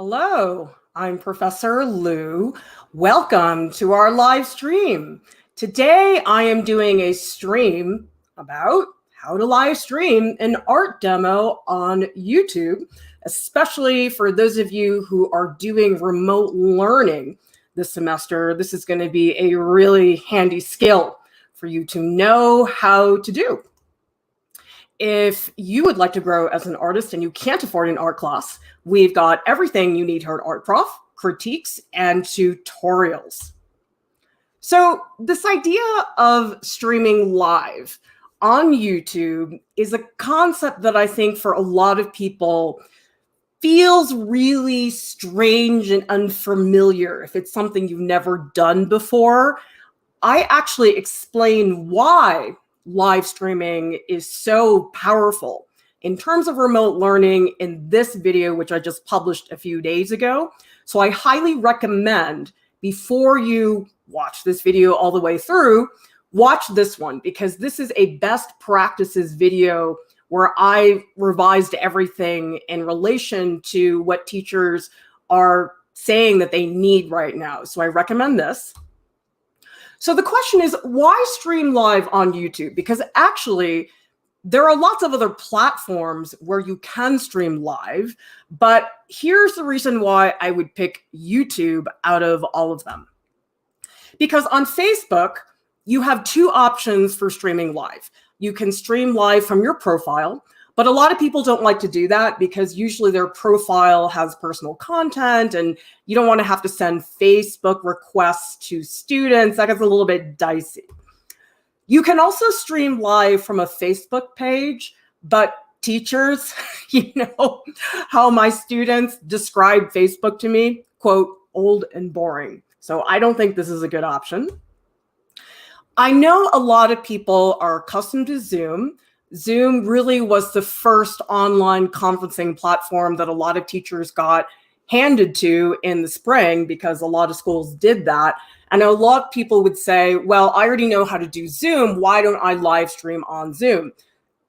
Hello, I'm Professor Lieu. Welcome to our live stream. Today I am doing a stream about how to live stream an art demo on YouTube, especially for those of you who are doing remote learning this semester. This is going to be a really handy skill for you to know how to do. If you would like to grow as an artist and you can't afford an art class, we've got everything you need here at Art Prof, critiques and tutorials. So this idea of streaming live on YouTube is a concept that I think for a lot of people feels really strange and unfamiliar if it's something you've never done before. I actually explain why live streaming is so powerful in terms of remote learning in this video, which I just published a few days ago. So I highly recommend, before you watch this video all the way through, watch this one, because this is a best practices video where I revised everything in relation to what teachers are saying that they need right now. So I recommend this. So the question is, why stream live on YouTube? Because actually, there are lots of other platforms where you can stream live, but here's the reason why I would pick YouTube out of all of them. Because on Facebook, you have two options for streaming live. You can stream live from your profile, but a lot of people don't like to do that because usually their profile has personal content and you don't want to have to send Facebook requests to students. That gets a little bit dicey. You can also stream live from a Facebook page, but teachers, you know how my students describe Facebook to me, quote, old and boring. So I don't think this is a good option. I know a lot of people are accustomed to Zoom. Zoom really was the first online conferencing platform that a lot of teachers got handed to in the spring because a lot of schools did that. And a lot of people would say, well, I already know how to do Zoom. Why don't I live stream on Zoom?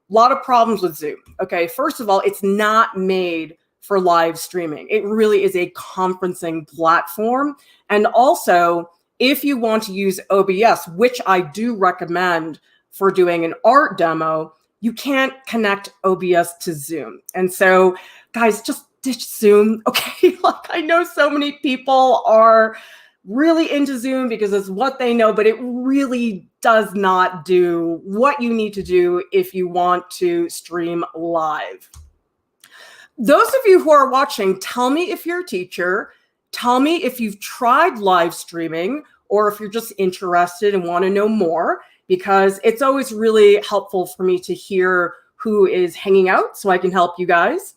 A lot of problems with Zoom. Okay, first of all, it's not made for live streaming. It really is a conferencing platform. And also, if you want to use OBS, which I do recommend for doing an art demo, you can't connect OBS to Zoom. And so, guys, just ditch Zoom, okay? Like, I know so many people are really into Zoom because it's what they know, but it really does not do what you need to do if you want to stream live. Those of you who are watching, tell me if you're a teacher, tell me if you've tried live streaming or if you're just interested and want to know more, because it's always really helpful for me to hear who is hanging out so I can help you guys.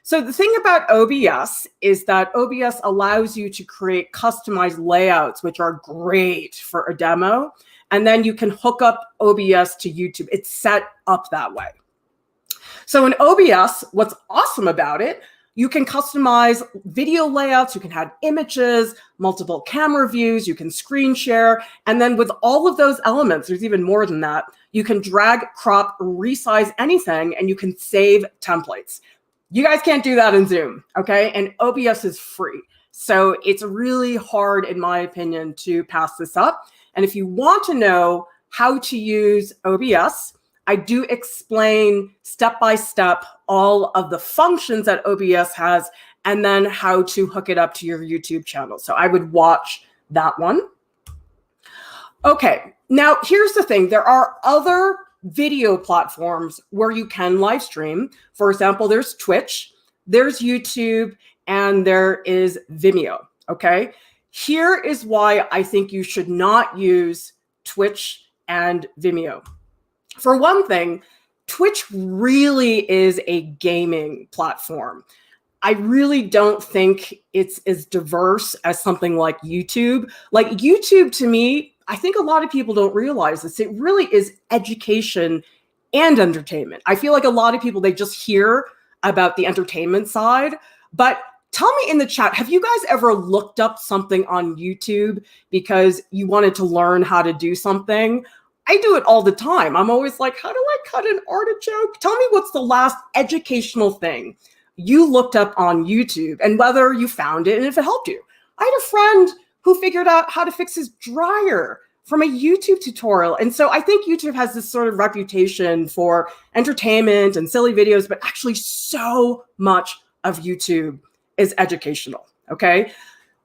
So the thing about OBS is that OBS allows you to create customized layouts, which are great for a demo. And then you can hook up OBS to YouTube. It's set up that way. So in OBS, what's awesome about it, you can customize video layouts, you can add images, multiple camera views, you can screen share. And then with all of those elements, there's even more than that, you can drag, crop, resize anything, and you can save templates. You guys can't do that in Zoom, okay? And OBS is free. So it's really hard, in my opinion, to pass this up. And if you want to know how to use OBS, I do explain step-by-step all of the functions that OBS has and then how to hook it up to your YouTube channel. So I would watch that one. Okay, now here's the thing. There are other video platforms where you can live stream. For example, there's Twitch, there's YouTube, and there is Vimeo, okay? Here is why I think you should not use Twitch and Vimeo. For one thing, Twitch really is a gaming platform. I really don't think it's as diverse as something like YouTube. Like YouTube, to me, I think a lot of people don't realize this. It really is education and entertainment. I feel like a lot of people, they just hear about the entertainment side. But tell me in the chat, have you guys ever looked up something on YouTube because you wanted to learn how to do something? I do it all the time. I'm always like, how do I cut an artichoke? Tell me what's the last educational thing you looked up on YouTube and whether you found it and if it helped you. I had a friend who figured out how to fix his dryer from a YouTube tutorial. And so I think YouTube has this sort of reputation for entertainment and silly videos, but actually so much of YouTube is educational, okay?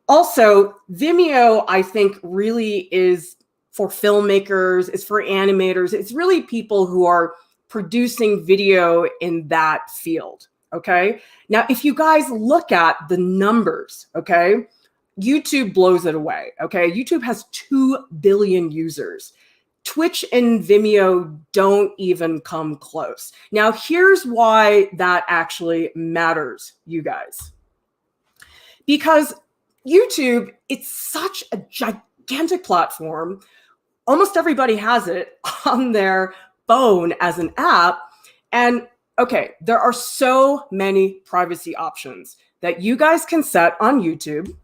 Also, Vimeo, I think, really is for filmmakers, it's for animators, it's really people who are producing video in that field, okay? Now, if you guys look at the numbers, okay, YouTube blows it away, okay? YouTube has 2 billion users. Twitch and Vimeo don't even come close. Now, here's why that actually matters, you guys. Because YouTube, it's such a gigantic platform. Almost everybody has it on their phone as an app. And okay, there are so many privacy options that you guys can set on YouTube.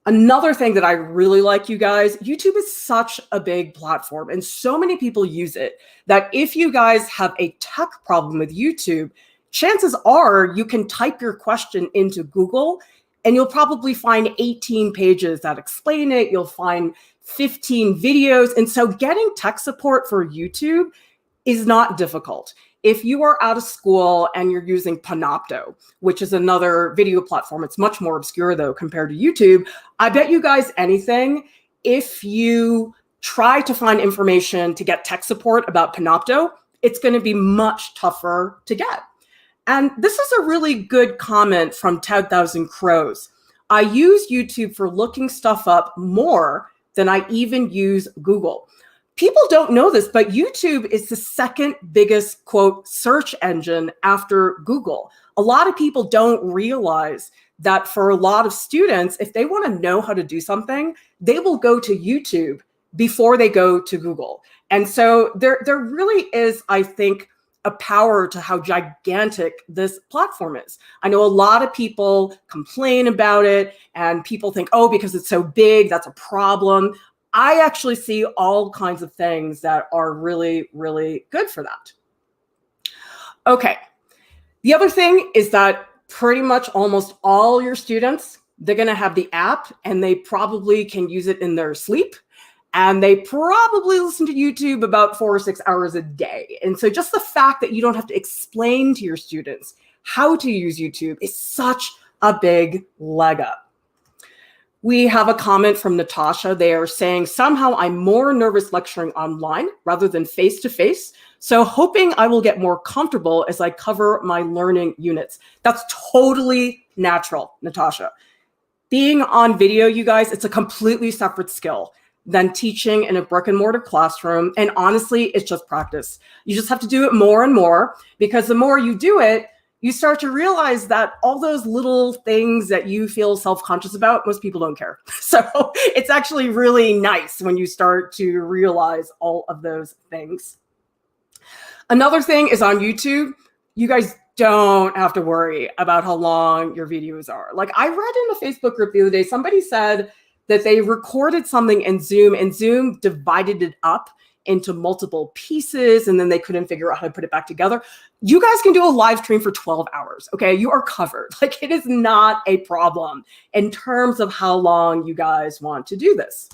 Another thing that I really like, you guys, YouTube is such a big platform and so many people use it that if you guys have a tech problem with YouTube, chances are you can type your question into Google and you'll probably find 18 pages that explain it. You'll find 15 videos. And so getting tech support for YouTube is not difficult. If you are out of school and you're using Panopto, which is another video platform, it's much more obscure though compared to YouTube, I bet you guys anything, if you try to find information to get tech support about Panopto, it's going to be much tougher to get. And this is a really good comment from 10,000 Crows. I use YouTube for looking stuff up more than I even use Google. People don't know this, but YouTube is the second biggest, quote, search engine after Google. A lot of people don't realize that for a lot of students, if they want to know how to do something, they will go to YouTube before they go to Google. And so there really is, I think, a power to how gigantic this platform is. I know a lot of people complain about it and people think, oh, because it's so big, that's a problem. I actually see all kinds of things that are really, really good for that. Okay. The other thing is that pretty much almost all your students, they're going to have the app and they probably can use it in their sleep. And they probably listen to YouTube about 4 or 6 hours a day. And so just the fact that you don't have to explain to your students how to use YouTube is such a big leg up. We have a comment from Natasha. They are saying, somehow I'm more nervous lecturing online rather than face-to-face. So hoping I will get more comfortable as I cover my learning units. That's totally natural, Natasha. Being on video, you guys, it's a completely separate skill than teaching in a brick and mortar classroom. And honestly, it's just practice. You just have to do it more and more because the more you do it, you start to realize that all those little things that you feel self-conscious about, most people don't care. So it's actually really nice when you start to realize all of those things. Another thing is on YouTube, you guys don't have to worry about how long your videos are. Like I read in a Facebook group the other day, somebody said that they recorded something in Zoom and Zoom divided it up into multiple pieces and then they couldn't figure out how to put it back together. You guys can do a live stream for 12 hours, okay? You are covered. Like it is not a problem in terms of how long you guys want to do this.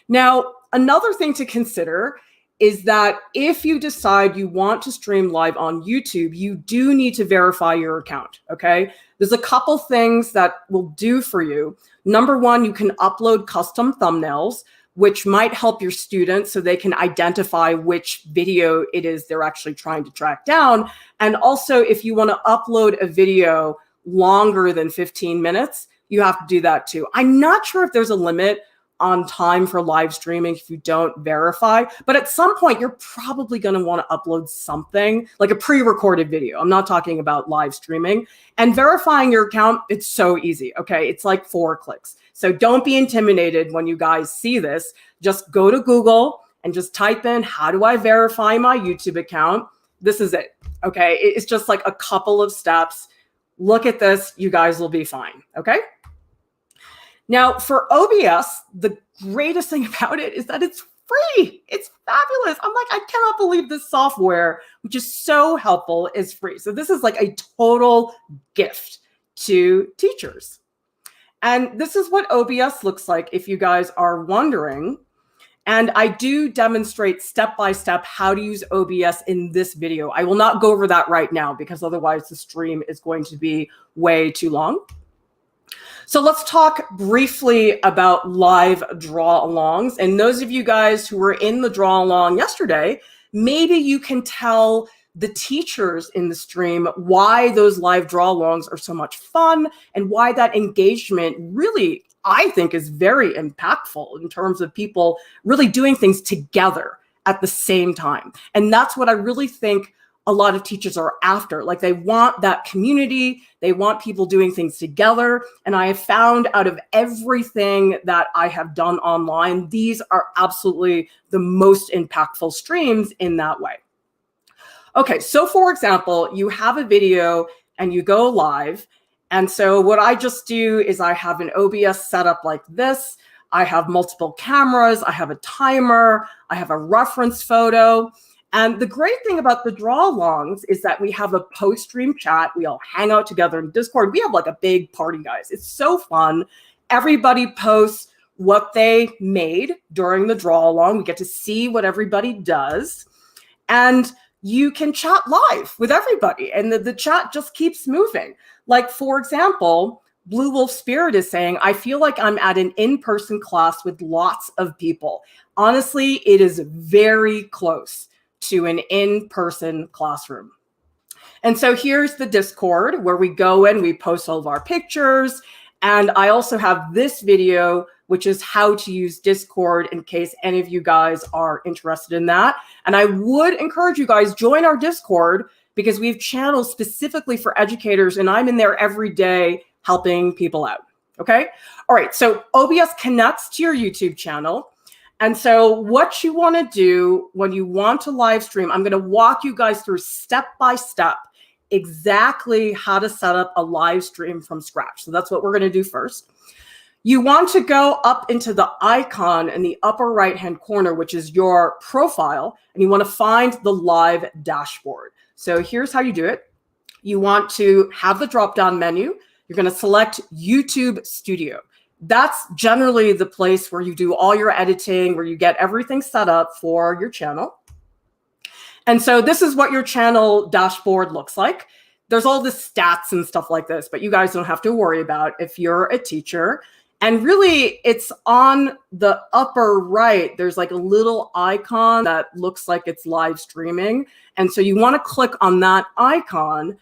Now, another thing to consider is that if you decide you want to stream live on YouTube, you do need to verify your account, okay? There's a couple things that will do for you. Number one, you can upload custom thumbnails, which might help your students so they can identify which video it is they're actually trying to track down. And also, if you want to upload a video longer than 15 minutes, you have to do that too. I'm not sure if there's a limit on time for live streaming if you don't verify, but at some point you're probably going to want to upload something like a pre-recorded video. I'm not talking about live streaming. And verifying your account, it's so easy, okay? It's like 4 clicks. So don't be intimidated when you guys see this. Just go to Google and just type in, how do I verify my YouTube account? This is it, okay? It's just like a couple of steps. Look at this, you guys will be fine, okay? Now, for OBS, the greatest thing about it is that it's free. It's fabulous. I'm like, I cannot believe this software, which is so helpful, is free. So this is like a total gift to teachers. And this is what OBS looks like if you guys are wondering. And I do demonstrate step-by-step how to use OBS in this video. I will not go over that right now because otherwise the stream is going to be way too long. So let's talk briefly about live draw-alongs. And those of you guys who were in the draw-along yesterday, maybe you can tell the teachers in the stream why those live draw-alongs are so much fun and why that engagement really, I think, is very impactful in terms of people really doing things together at the same time. And that's what I really think a lot of teachers are after. Like, they want that community, they want people doing things together. And I have found out of everything that I have done online, these are absolutely the most impactful streams in that way. Okay, so for example, you have a video and you go live. And so what I just do is I have an OBS set up like this. I have multiple cameras, I have a timer, I have a reference photo. And the great thing about the draw-alongs is that we have a post-stream chat. We all hang out together in Discord. We have like a big party, guys. It's so fun. Everybody posts what they made during the draw-along. We get to see what everybody does. And you can chat live with everybody. And the chat just keeps moving. Like, for example, Blue Wolf Spirit is saying, I feel like I'm at an in-person class with lots of people. Honestly, it is very close to an in-person classroom. And so here's the Discord where we go in, we post all of our pictures. And I also have this video, which is how to use Discord in case any of you guys are interested in that. And I would encourage you guys, join our Discord because we have channels specifically for educators and I'm in there every day helping people out, okay? All right, so OBS connects to your YouTube channel. And so what you wanna do when you want to live stream, I'm gonna walk you guys through step-by-step exactly how to set up a live stream from scratch. So that's what we're gonna do first. You want to go up into the icon in the upper right-hand corner, which is your profile, and you want to find the live dashboard. So here's how you do it. You want to have the drop-down menu. You're going to select YouTube Studio. That's generally the place where you do all your editing, where you get everything set up for your channel. And so this is what your channel dashboard looks like. There's all the stats and stuff like this, but you guys don't have to worry about if you're a teacher. And really, it's on the upper right. There's like a little icon that looks like it's live streaming. And so you want to click on that icon,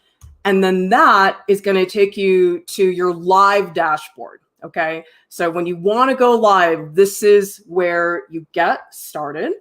and then that is going to take you to your live dashboard. Okay, so when you want to go live, this is where you get started.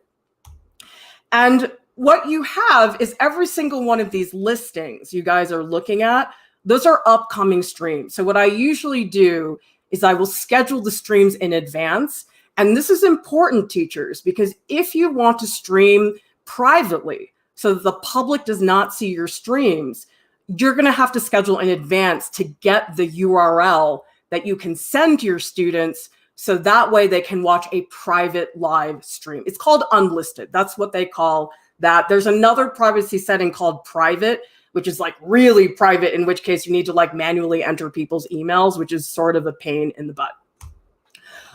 And what you have is every single one of these listings you guys are looking at, those are upcoming streams. So what I usually do is I will schedule the streams in advance. And this is important, teachers, because if you want to stream privately so that the public does not see your streams, you're going to have to schedule in advance to get the URL that you can send to your students so that way they can watch a private live stream. It's called unlisted. That's what they call that. There's another privacy setting called private, which is like really private, in which case you need to like manually enter people's emails, which is sort of a pain in the butt.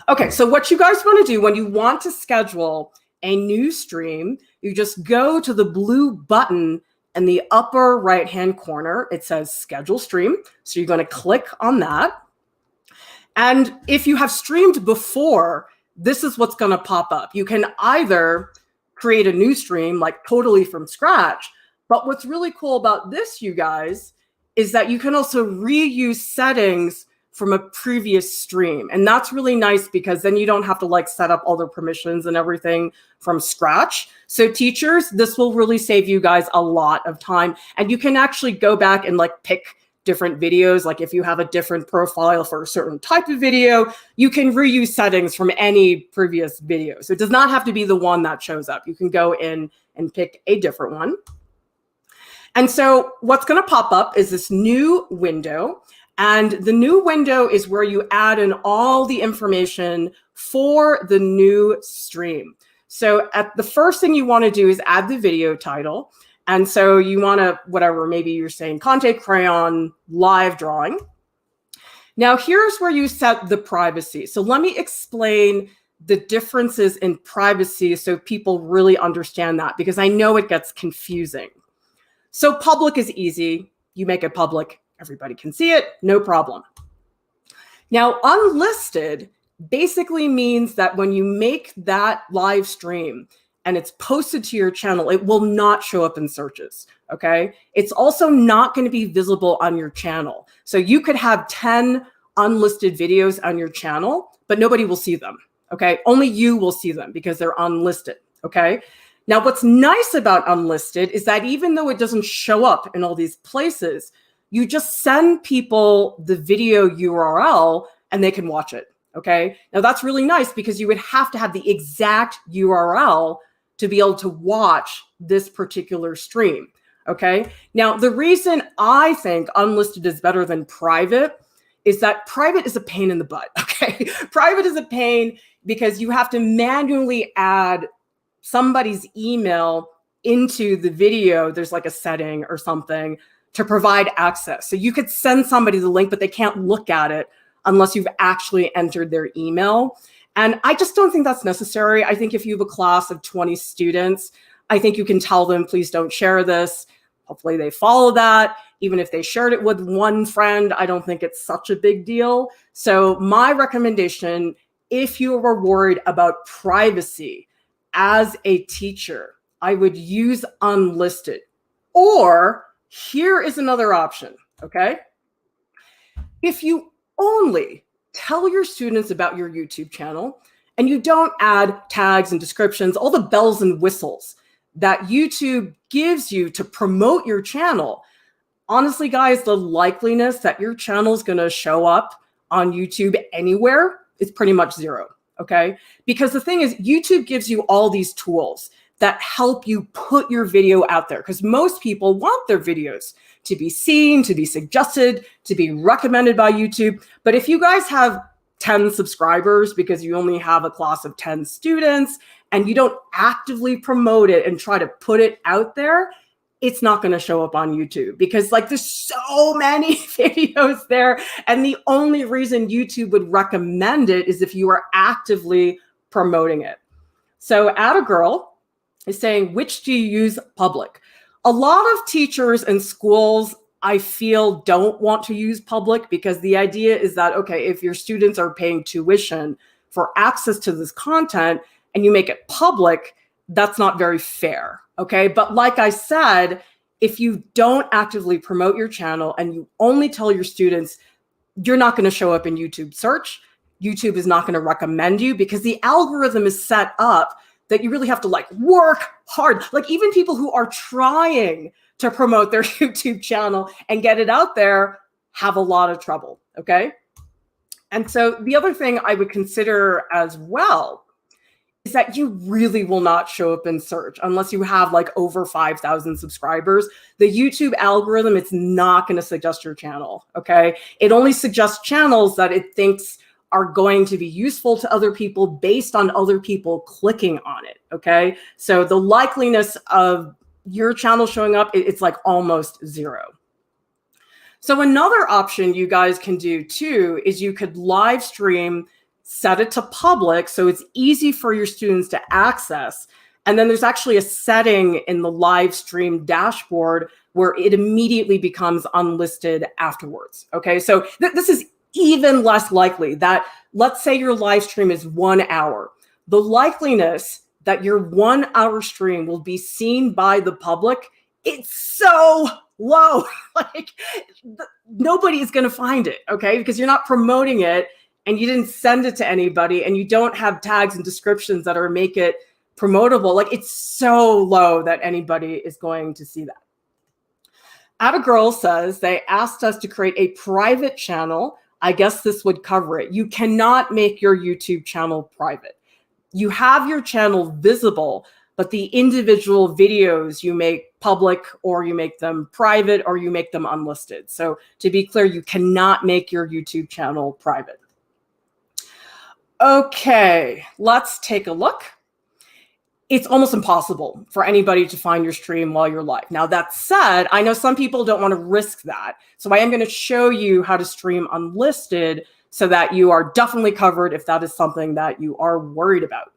Okay, so what you guys want to do when you want to schedule a new stream, you just go to the blue button in the upper right-hand corner. It says schedule stream. So you're going to click on that. And if you have streamed before, this is what's going to pop up. You can either create a new stream, like totally from scratch. But what's really cool about this, you guys, is that you can also reuse settings from a previous stream. And that's really nice because then you don't have to like set up all the permissions and everything from scratch. So teachers, this will really save you guys a lot of time. And you can actually go back and like pick different videos. Like if you have a different profile for a certain type of video, you can reuse settings from any previous video. So it does not have to be the one that shows up. You can go in and pick a different one. And so what's going to pop up is this new window. And the new window is where you add in all the information for the new stream. So the first thing you want to do is add the video title. And so you want to, whatever, maybe you're saying Conte Crayon live drawing. Now here's where you set the privacy. So let me explain the differences in privacy so people really understand that, because I know it gets confusing. So public is easy. You make it public, everybody can see it, no problem. Now unlisted basically means that when you make that live stream and it's posted to your channel, it will not show up in searches, okay? It's also not going to be visible on your channel. So you could have 10 unlisted videos on your channel, but nobody will see them, okay? Only you will see them because they're unlisted, okay? Now, what's nice about unlisted is that even though it doesn't show up in all these places, you just send people the video URL and they can watch it, okay? Now, that's really nice because you would have to have the exact URL to be able to watch this particular stream, okay? Now, the reason I think unlisted is better than private is that private is a pain in the butt, okay? Private is a pain because you have to manually add somebody's email into the video. There's like a setting or something to provide access. So you could send somebody the link, but they can't look at it unless you've actually entered their email. And I just don't think that's necessary. I think if you have a class of 20 students, I think you can tell them, please don't share this. Hopefully they follow that. Even if they shared it with one friend, I don't think it's such a big deal. So my recommendation, if you were worried about privacy as a teacher, I would use unlisted. Or here is another option, okay? If you only tell your students about your YouTube channel and you don't add tags and descriptions, all the bells and whistles that YouTube gives you to promote your channel, honestly, guys, the likeliness that your channel is going to show up on YouTube anywhere is pretty much zero, okay? Because the thing is, YouTube gives you all these tools that help you put your video out there, because most people want their videos to be seen, to be suggested, to be recommended by YouTube. But if you guys have 10 subscribers because you only have a class of 10 students and you don't actively promote it and try to put it out there, it's not going to show up on YouTube because like there's so many videos there. And the only reason YouTube would recommend it is if you are actively promoting it. So Add a Girl is saying, which do you use public? A lot of teachers and schools, I feel, don't want to use public because the idea is that, okay, if your students are paying tuition for access to this content and you make it public, that's not very fair, okay? But like I said, if you don't actively promote your channel and you only tell your students, you're not going to show up in YouTube search. YouTube is not going to recommend you because the algorithm is set up that you really have to like work hard. Like even people who are trying to promote their YouTube channel and get it out there have a lot of trouble, okay? And so the other thing I would consider as well is that you really will not show up in search unless you have like over 5,000 subscribers. The YouTube algorithm, it's not going to suggest your channel, okay? It only suggests channels that it thinks are going to be useful to other people based on other people clicking on it, okay? So the likeliness of your channel showing up, it's like almost zero. So another option you guys can do too is you could live stream, set it to public so it's easy for your students to access. And then there's actually a setting in the live stream dashboard where it immediately becomes unlisted afterwards, okay? So this is even less likely that, let's say your live stream is 1 hour. The likeliness that your 1 hour stream will be seen by the public, it's so low. Like nobody is going to find it, okay? Because you're not promoting it and you didn't send it to anybody and you don't have tags and descriptions that are make it promotable. Like it's so low that anybody is going to see that. Add a Girl says they asked us to create a private channel. I guess this would cover it. You cannot make your YouTube channel private. You have your channel visible, but the individual videos you make public or you make them private or you make them unlisted. So to be clear, you cannot make your YouTube channel private. Okay, let's take a look. it's almost impossible for anybody to find your stream while you're live. Now, that said, I know some people don't want to risk that. So I am going to show you how to stream unlisted so that you are definitely covered if that is something that you are worried about.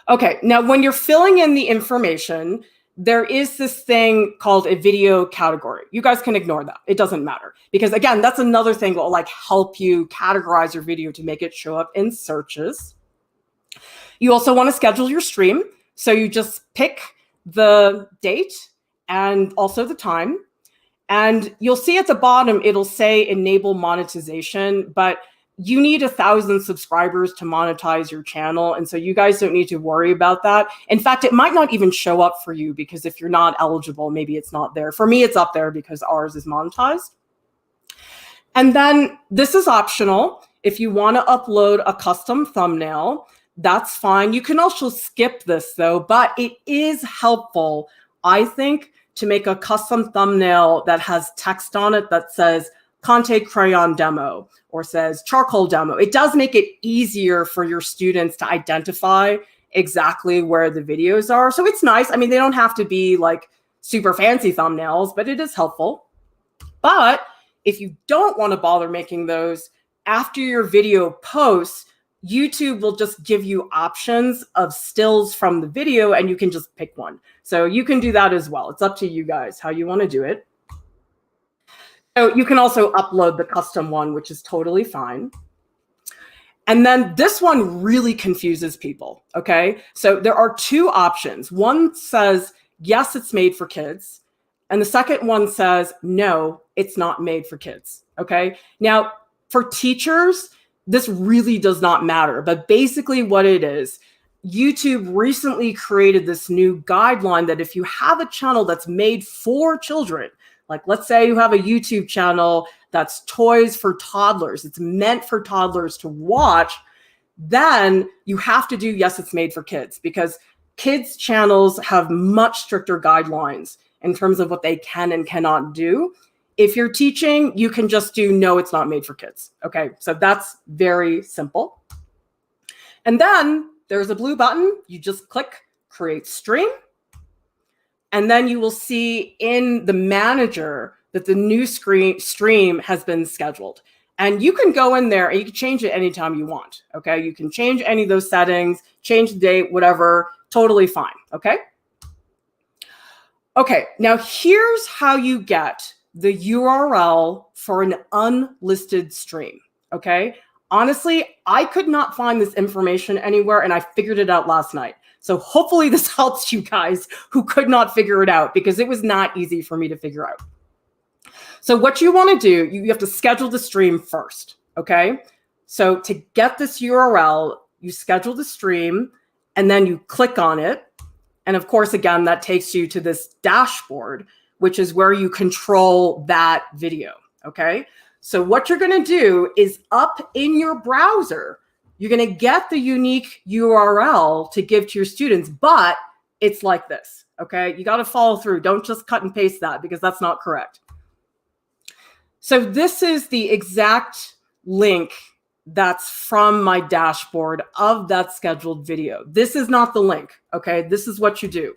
Okay, now when you're filling in the information, there is this thing called a video category. You guys can ignore that. It doesn't matter. Because again, that's another thing that will like help you categorize your video to make it show up in searches. You also want to schedule your stream. So you just pick the date and also the time. And you'll see at the bottom, it'll say enable monetization, but you need 1,000 subscribers to monetize your channel. And so you guys don't need to worry about that. In fact, it might not even show up for you because if you're not eligible, maybe it's not there. For me, it's up there because ours is monetized. And then this is optional. If you want to upload a custom thumbnail, that's fine. You can also skip this though, but it is helpful, I think, to make a custom thumbnail that has text on it that says Conte Crayon Demo or says Charcoal Demo. It does make it easier for your students to identify exactly where the videos are. So it's nice. I mean, they don't have to be like super fancy thumbnails, but it is helpful. But if you don't want to bother making those, after your video posts, YouTube will just give you options of stills from the video and you can just pick one. So you can do that as well. It's up to you guys how you want to do it. So you can also upload the custom one, which is totally fine. And then this one really confuses people, okay? So there are two options. One says, yes, it's made for kids. And the second one says, no, it's not made for kids, okay? Now, for teachers, this really does not matter. But basically what it is, YouTube recently created this new guideline that if you have a channel that's made for children, like let's say you have a YouTube channel that's toys for toddlers, it's meant for toddlers to watch, then you have to do, yes, it's made for kids, because kids channels have much stricter guidelines in terms of what they can and cannot do. If you're teaching, you can just do, no, it's not made for kids. Okay, so that's very simple. And then there's a blue button. You just click create stream. And then you will see in the manager that the new stream has been scheduled. And you can go in there and you can change it anytime you want. Okay, you can change any of those settings, change the date, whatever, totally fine. Okay. Okay, now here's how you get the URL for an unlisted stream. Okay. Honestly, I could not find this information anywhere and I figured it out last night. So hopefully this helps you guys who could not figure it out because it was not easy for me to figure out. So what you want to do, you have to schedule the stream first, okay? So to get this URL, you schedule the stream and then you click on it. And of course, again, that takes you to this dashboard, which is where you control that video, okay? So what you're going to do is up in your browser, you're going to get the unique URL to give to your students, but it's like this, okay? You got to follow through. Don't just cut and paste that because that's not correct. So this is the exact link that's from my dashboard of that scheduled video. This is not the link, okay? This is what you do.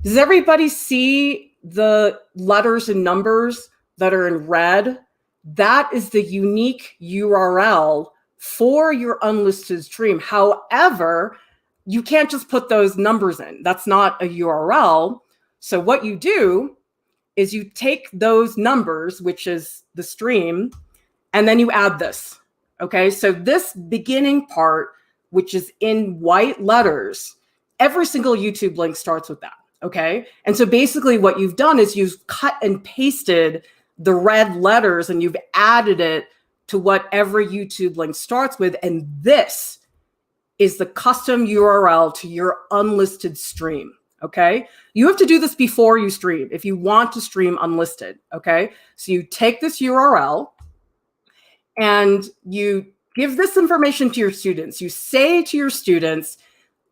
Does everybody see the letters and numbers that are in red? That is the unique URL for your unlisted stream. However, you can't just put those numbers in. That's not a URL. So what you do is you take those numbers, which is the stream, and then you add this. Okay, so this beginning part, which is in white letters, every single YouTube link starts with that. Okay, and so basically what you've done is you've cut and pasted the red letters and you've added it to what every YouTube link starts with. And this is the custom URL to your unlisted stream. Okay, you have to do this before you stream if you want to stream unlisted. Okay, so you take this URL and you give this information to your students. You say to your students,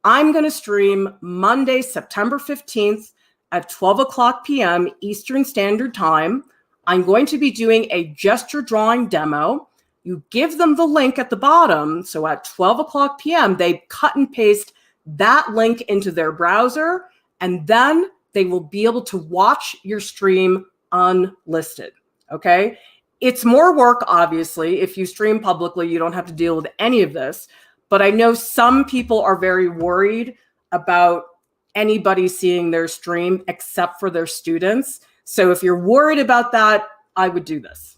I'm going to stream Monday, September 15th at 12 p.m. Eastern Standard Time. I'm going to be doing a gesture drawing demo. You give them the link at the bottom. So at 12 p.m., they cut and paste that link into their browser, and then they will be able to watch your stream unlisted, okay? It's more work, obviously. If you stream publicly, you don't have to deal with any of this. But I know some people are very worried about anybody seeing their stream except for their students. So if you're worried about that, I would do this.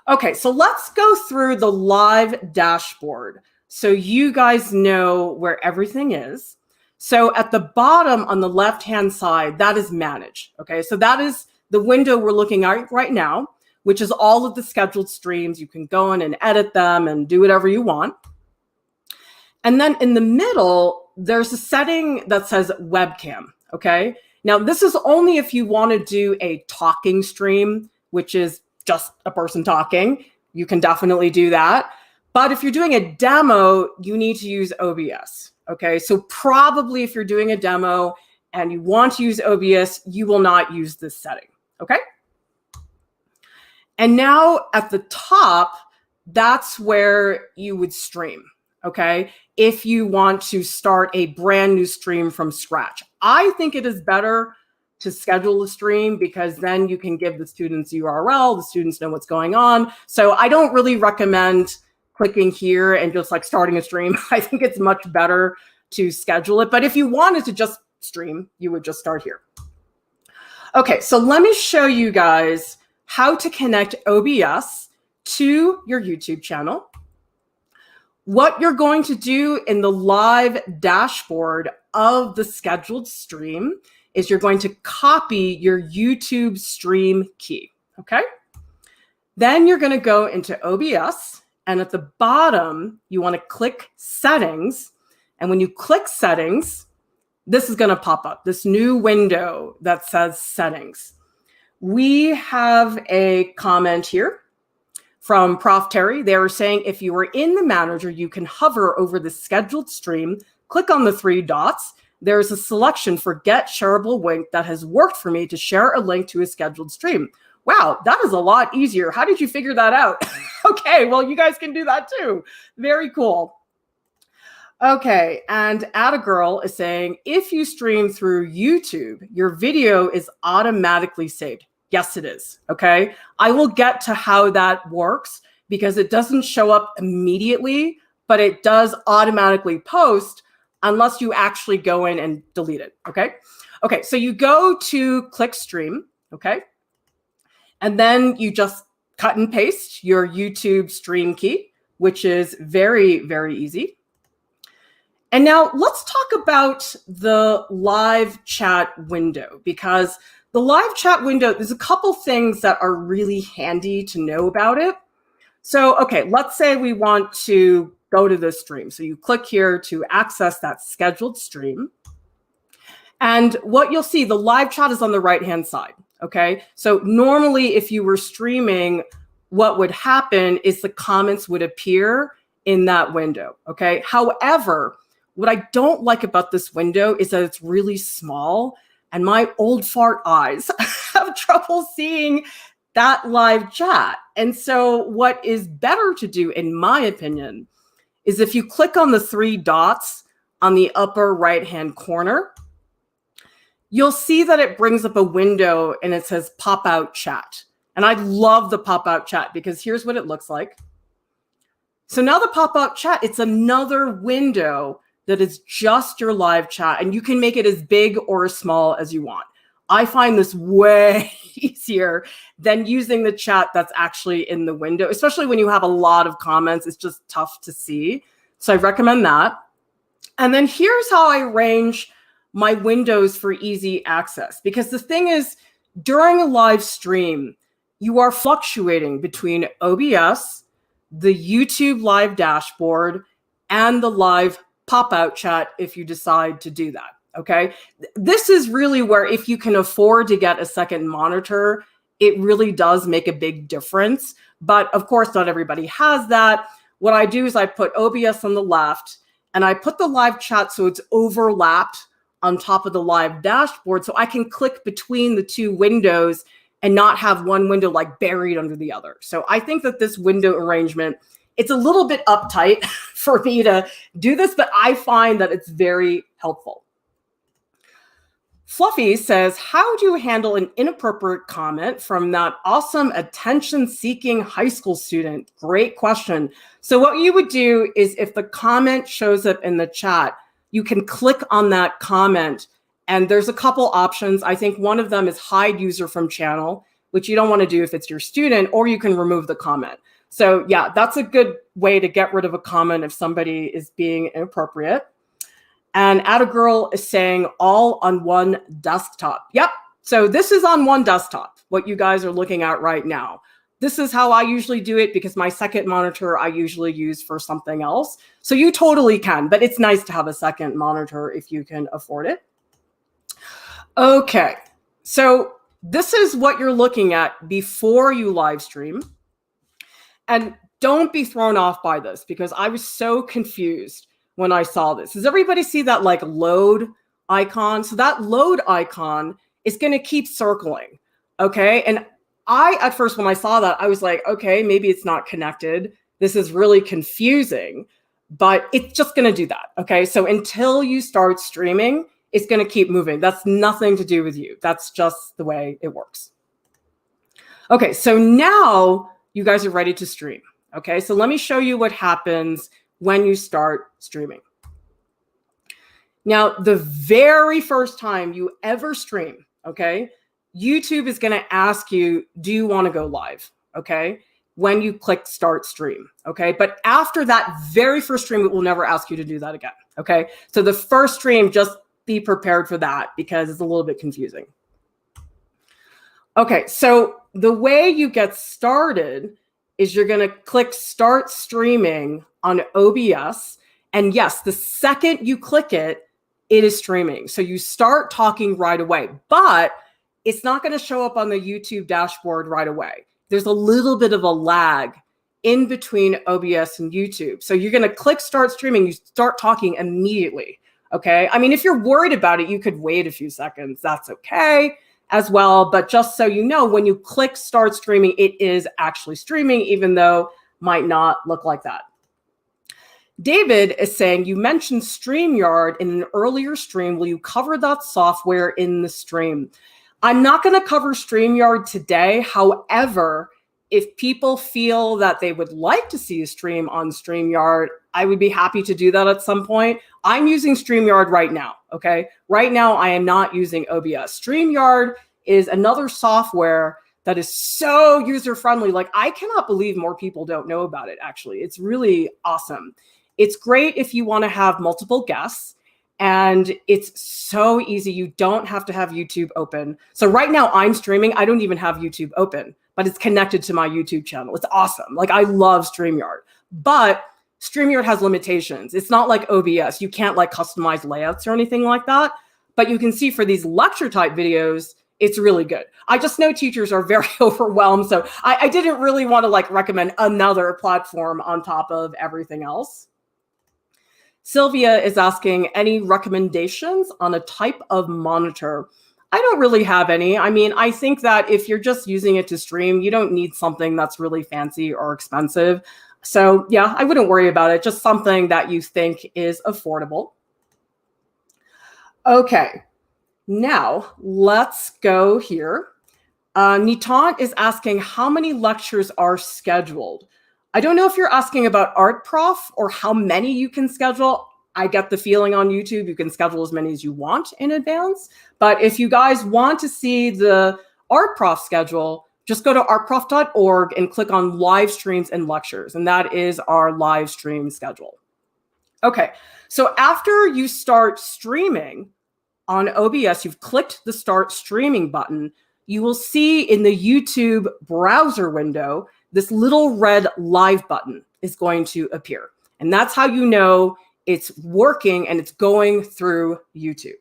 Okay, so let's go through the live dashboard so you guys know where everything is. So at the bottom on the left-hand side, that is manage. Okay, so that is the window we're looking at right now, which is all of the scheduled streams. You can go in and edit them and do whatever you want. And then in the middle, there's a setting that says webcam, okay? Now, this is only if you want to do a talking stream, which is just a person talking. You can definitely do that. But if you're doing a demo, you need to use OBS, okay? So probably if you're doing a demo and you want to use OBS, you will not use this setting, okay? And now at the top, that's where you would stream, okay? If you want to start a brand new stream from scratch. I think it is better to schedule a stream because then you can give the students URL, the students know what's going on. So I don't really recommend clicking here and just like starting a stream. I think it's much better to schedule it. But if you wanted to just stream, you would just start here. Okay, so let me show you guys how to connect OBS to your YouTube channel. What you're going to do in the live dashboard of the scheduled stream is you're going to copy your YouTube stream key, okay? Then you're going to go into OBS, and at the bottom, you want to click Settings. And when you click Settings, this is going to pop up, this new window that says Settings. We have a comment here from Prof Terry. They were saying if you are in the manager, you can hover over the scheduled stream, click on the 3 dots. There's a selection for Get Shareable Link that has worked for me to share a link to a scheduled stream. Wow, that is a lot easier. How did you figure that out? Okay, well, you guys can do that too. Very cool. Okay, and Attagirl is saying, if you stream through YouTube, your video is automatically saved. Yes, it is, okay? I will get to how that works because it doesn't show up immediately, but it does automatically post unless you actually go in and delete it, okay? Okay, so you go to click stream, okay? And then you just cut and paste your YouTube stream key, which is very, very easy. And now let's talk about the live chat window, because the live chat window, there's a couple things that are really handy to know about it. So, okay, let's say we want to go to this stream. So you click here to access that scheduled stream. And what you'll see, the live chat is on the right-hand side, okay? So normally if you were streaming, what would happen is the comments would appear in that window, okay? However, what I don't like about this window is that it's really small and my old fart eyes have trouble seeing that live chat. And so what is better to do, in my opinion, is if you click on the 3 dots on the upper right-hand corner, you'll see that it brings up a window and it says pop-out chat. And I love the pop-out chat because here's what it looks like. So now the pop-out chat, it's another window that is just your live chat, and you can make it as big or as small as you want. I find this way easier than using the chat that's actually in the window, especially when you have a lot of comments. It's just tough to see. So I recommend that. And then here's how I arrange my windows for easy access. Because the thing is, during a live stream, you are fluctuating between OBS, the YouTube live dashboard, and the live pop-out chat if you decide to do that. Okay, this is really where if you can afford to get a second monitor, it really does make a big difference. But of course, not everybody has that. What I do is I put OBS on the left and I put the live chat so it's overlapped on top of the live dashboard so I can click between the 2 windows and not have one window like buried under the other. So I think that this window arrangement It's a little bit uptight for me to do this, but I find that it's very helpful. Fluffy says, how do you handle an inappropriate comment from that awesome attention-seeking high school student? Great question. So what you would do is if the comment shows up in the chat, you can click on that comment, and there's a couple options. I think one of them is hide user from channel, which you don't want to do if it's your student, or you can remove the comment. So yeah, that's a good way to get rid of a comment if somebody is being inappropriate. And Attagirl is saying all on one desktop. Yep. So this is on one desktop, what you guys are looking at right now. This is how I usually do it because my second monitor I usually use for something else. So you totally can, but it's nice to have a second monitor if you can afford it. Okay. So this is what you're looking at before you live stream. And don't be thrown off by this because I was so confused when I saw this. Does everybody see that like load icon? So that load icon is going to keep circling. Okay. And at first, when I saw that, I was like, okay, maybe it's not connected. This is really confusing, but it's just going to do that. Okay. So until you start streaming, it's going to keep moving. That's nothing to do with you. That's just the way it works. Okay. So now you guys are ready to stream. Okay. So let me show you what happens when you start streaming. Now, the very first time you ever stream, okay, YouTube is going to ask you, do you want to go live? Okay, when you click start stream. Okay, but after that very first stream, it will never ask you to do that again. Okay, so the first stream, just be prepared for that because it's a little bit confusing. Okay, so the way you get started is you're going to click start streaming on OBS. And yes, the second you click it, it is streaming. So you start talking right away, but it's not going to show up on the YouTube dashboard right away. There's a little bit of a lag in between OBS and YouTube. So you're going to click start streaming. You start talking immediately. Okay. I mean, if you're worried about it, you could wait a few seconds. That's okay as well. But just so you know, when you click start streaming, it is actually streaming, even though it might not look like that. David is saying, you mentioned StreamYard in an earlier stream. Will you cover that software in the stream? I'm not going to cover StreamYard today. However, if people feel that they would like to see a stream on StreamYard, I would be happy to do that at some point. I'm using StreamYard right now, okay? Right now, I am not using OBS. StreamYard is another software that is so user-friendly. Like, I cannot believe more people don't know about it, actually. It's really awesome. It's great if you want to have multiple guests, and it's so easy. You don't have to have YouTube open. So right now, I'm streaming. I don't even have YouTube open, but it's connected to my YouTube channel. It's awesome. Like, I love StreamYard, but StreamYard has limitations. It's not like OBS. You can't like customize layouts or anything like that. But you can see for these lecture type videos, it's really good. I just know teachers are very overwhelmed. So I didn't really want to like recommend another platform on top of everything else. Sylvia is asking, any recommendations on a type of monitor? I don't really have any. I mean, I think that if you're just using it to stream, you don't need something that's really fancy or expensive. So yeah, I wouldn't worry about it. Just something that you think is affordable. Okay, now let's go here. Nitan is asking, how many lectures are scheduled? I don't know if you're asking about Art Prof or how many you can schedule. I get the feeling on YouTube you can schedule as many as you want in advance. But if you guys want to see the Art Prof schedule, just go to artprof.org and click on live streams and lectures. And that is our live stream schedule. Okay, so after you start streaming on OBS, you've clicked the start streaming button, you will see in the YouTube browser window, this little red live button is going to appear. And that's how you know it's working and it's going through YouTube.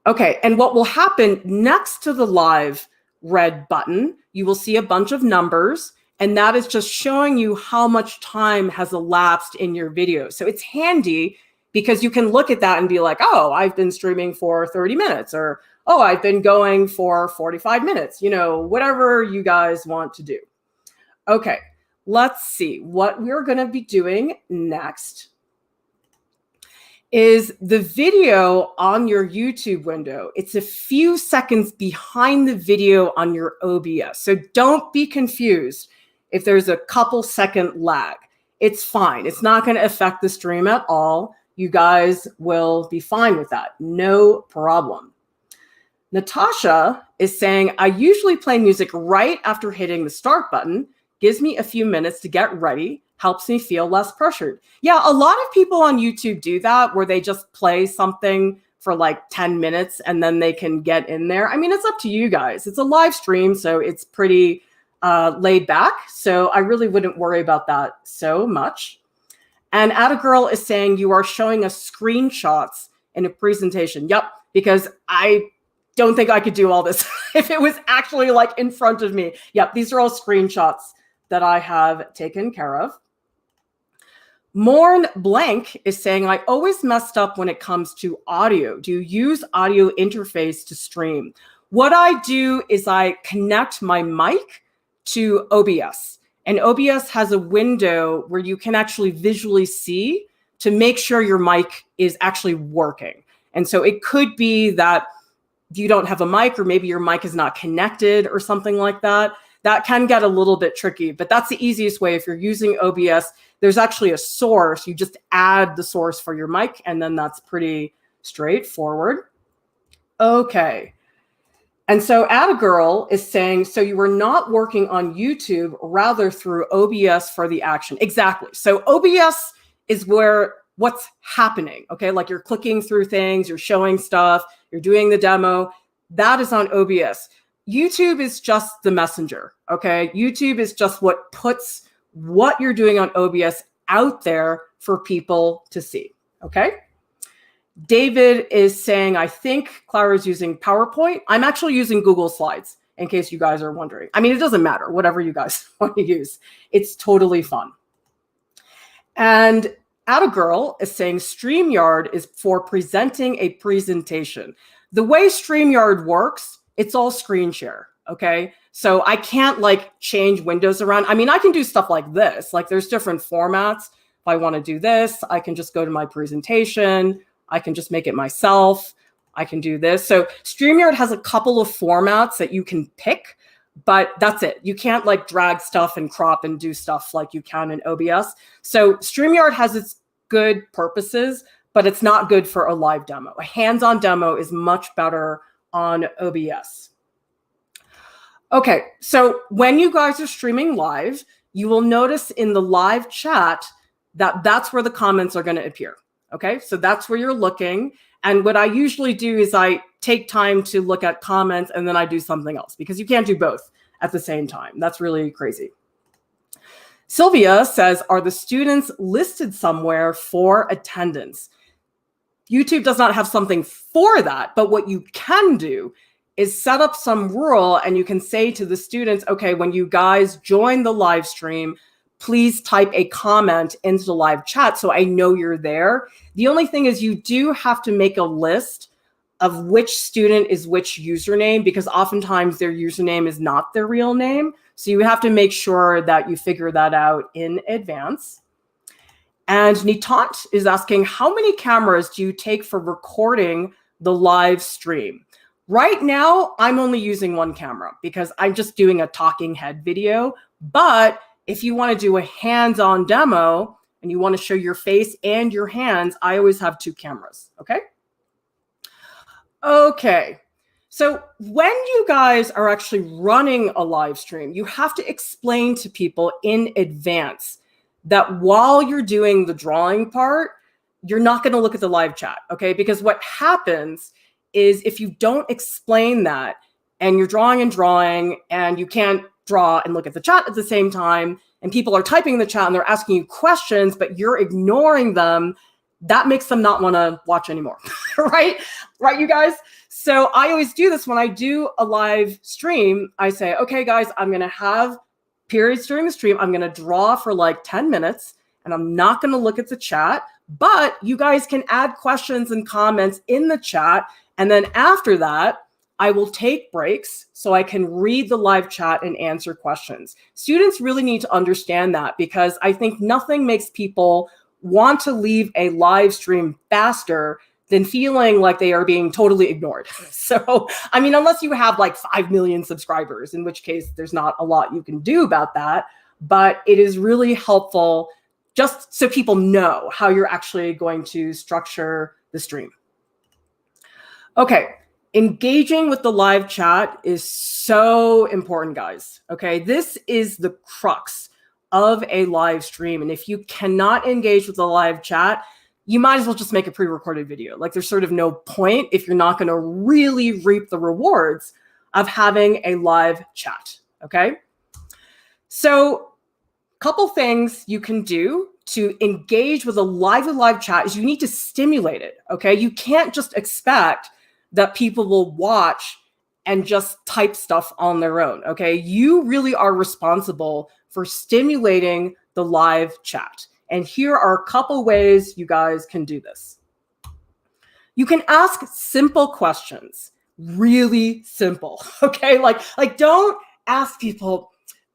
Okay, and what will happen next to the live red button, you will see a bunch of numbers, and that is just showing you how much time has elapsed in your video. So it's handy because you can look at that and be like, oh, I've been streaming for 30 minutes, or oh, I've been going for 45 minutes, you know, whatever you guys want to do. Okay, let's see what we're going to be doing next is the video on your YouTube window. It's a few seconds behind the video on your OBS. So don't be confused if there's a couple second lag. It's fine. It's not going to affect the stream at all. You guys will be fine with that. No problem. Natasha is saying, I usually play music right after hitting the start button. Gives me a few minutes to get ready. Helps me feel less pressured. Yeah, a lot of people on YouTube do that where they just play something for like 10 minutes and then they can get in there. I mean, it's up to you guys. It's a live stream, so it's pretty laid back. So I really wouldn't worry about that so much. And Attagirl is saying you are showing us screenshots in a presentation. Yep, because I don't think I could do all this if it was actually like in front of me. Yep, these are all screenshots that I have taken care of. Morn Blank is saying, I always messed up when it comes to audio. Do you use audio interface to stream? What I do is I connect my mic to OBS. And OBS has a window where you can actually visually see to make sure your mic is actually working. And so it could be that you don't have a mic, or maybe your mic is not connected or something like that. That can get a little bit tricky, but that's the easiest way. If you're using OBS, there's actually a source. You just add the source for your mic, and then that's pretty straightforward. Okay. And so Attagirl is saying, so you were not working on YouTube, rather through OBS for the action. Exactly. So OBS is where what's happening, okay? Like you're clicking through things, you're showing stuff, you're doing the demo. That is on OBS. YouTube is just the messenger, okay? YouTube is just what puts what you're doing on OBS out there for people to see, okay? David is saying, I think Clara's using PowerPoint. I'm actually using Google Slides, in case you guys are wondering. I mean, it doesn't matter, whatever you guys want to use. It's totally fun. And Attagirl is saying StreamYard is for presenting a presentation. The way StreamYard works, it's all screen share, okay? So I can't like change windows around. I mean, I can do stuff like this. Like there's different formats. If I want to do this, I can just go to my presentation. I can just make it myself. I can do this. So StreamYard has a couple of formats that you can pick, but that's it. You can't like drag stuff and crop and do stuff like you can in OBS. So StreamYard has its good purposes, but it's not good for a live demo. A hands-on demo is much better on OBS. Okay, so when you guys are streaming live, you will notice in the live chat that that's where the comments are going to appear. Okay, so that's where you're looking. And what I usually do is I take time to look at comments and then I do something else, because you can't do both at the same time. That's really crazy. Sylvia says, are the students listed somewhere for attendance? YouTube does not have something for that, but what you can do is set up some rule, and you can say to the students, okay, when you guys join the live stream, please type a comment into the live chat so I know you're there. The only thing is you do have to make a list of which student is which username, because oftentimes their username is not their real name. So you have to make sure that you figure that out in advance. And Nitant is asking, how many cameras do you take for recording the live stream? Right now, I'm only using one camera because I'm just doing a talking head video. But if you want to do a hands-on demo and you want to show your face and your hands, I always have two cameras, okay? Okay, so when you guys are actually running a live stream, you have to explain to people in advance that while you're doing the drawing part, you're not going to look at the live chat, okay? Because what happens is if you don't explain that and you're drawing and you can't draw and look at the chat at the same time, and people are typing in the chat and they're asking you questions, but you're ignoring them, that makes them not want to watch anymore, right? Right, you guys? So I always do this when I do a live stream. I say, okay, guys, I'm going to have periods during the stream. I'm going to draw for like 10 minutes and I'm not going to look at the chat, but you guys can add questions and comments in the chat. And then after that, I will take breaks so I can read the live chat and answer questions. Students really need to understand that, because I think nothing makes people want to leave a live stream faster than feeling like they are being totally ignored. So, I mean, unless you have like 5 million subscribers, in which case there's not a lot you can do about that, but it is really helpful just so people know how you're actually going to structure the stream. Okay, engaging with the live chat is so important, guys. Okay, this is the crux of a live stream. And if you cannot engage with the live chat, you might as well just make a pre-recorded video. Like, there's sort of no point if you're not going to really reap the rewards of having a live chat. Okay, so couple things you can do to engage with a live chat is you need to stimulate it, okay? You can't just expect that people will watch and just type stuff on their own, okay? You really are responsible for stimulating the live chat. And here are a couple ways you guys can do this. You can ask simple questions, really simple, okay? Like don't ask people,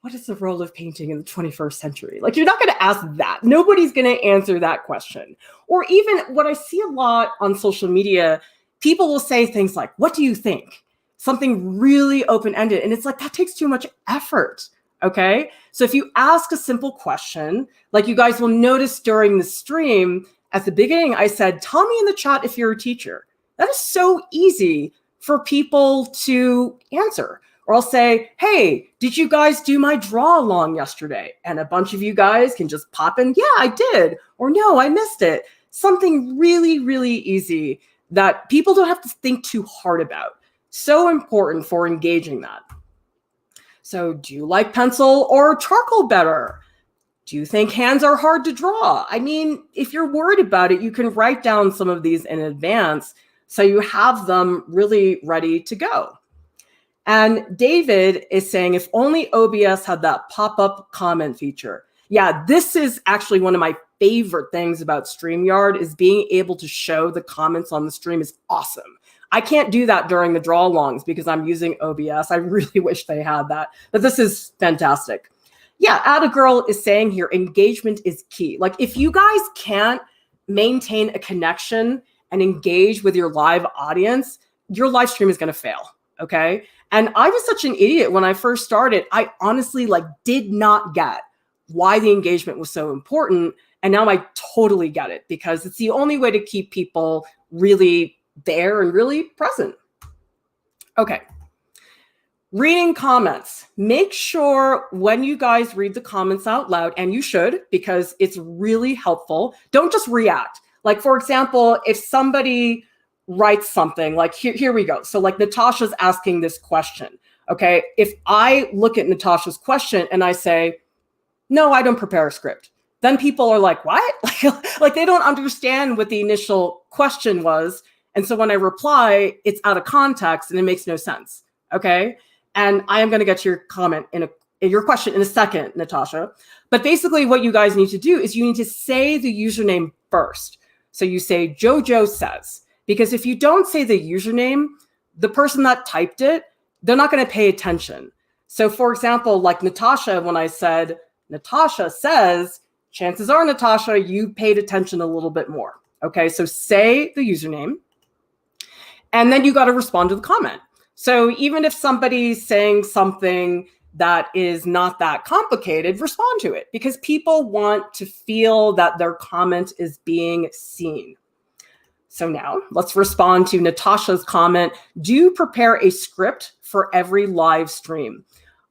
what is the role of painting in the 21st century? Like, you're not going to ask that. Nobody's going to answer that question. Or even what I see a lot on social media, people will say things like, what do you think? Something really open-ended. And it's like, that takes too much effort. Okay. So if you ask a simple question, like you guys will notice during the stream, at the beginning, I said, tell me in the chat if you're a teacher. That is so easy for people to answer. Or I'll say, hey, did you guys do my draw along yesterday? And a bunch of you guys can just pop in, yeah, I did. Or no, I missed it. Something really, really easy that people don't have to think too hard about. So important for engaging that. So do you like pencil or charcoal better? Do you think hands are hard to draw? I mean, if you're worried about it, you can write down some of these in advance so you have them really ready to go. And David is saying, if only OBS had that pop-up comment feature. Yeah, this is actually one of my favorite things about StreamYard, is being able to show the comments on the stream is awesome. I can't do that during the draw-alongs because I'm using OBS. I really wish they had that, but this is fantastic. Yeah, Atta Girl is saying here, engagement is key. Like, if you guys can't maintain a connection and engage with your live audience, your live stream is going to fail, okay? And I was such an idiot when I first started. I honestly did not get why the engagement was so important. And now I totally get it, because it's the only way to keep people really there and really present. Okay. Reading comments. Make sure when you guys read the comments out loud, and you should, because it's really helpful, don't just react. Like, for example, if somebody writes something like, here we go. So like Natasha's asking this question. Okay. If I look at Natasha's question and I say, no, I don't prepare a script, then people are like, what? Like they don't understand what the initial question was. And so when I reply, it's out of context and it makes no sense. Okay. And I am going to get to your comment in your question in a second, Natasha. But basically what you guys need to do is you need to say the username first. So you say Jojo says, because if you don't say the username, the person that typed it, they're not going to pay attention. So for example, like Natasha, when I said, Natasha says, chances are, Natasha, you paid attention a little bit more. Okay, so say the username, and then you got to respond to the comment. So even if somebody's saying something that is not that complicated, respond to it, because people want to feel that their comment is being seen. So now let's respond to Natasha's comment. Do you prepare a script for every live stream?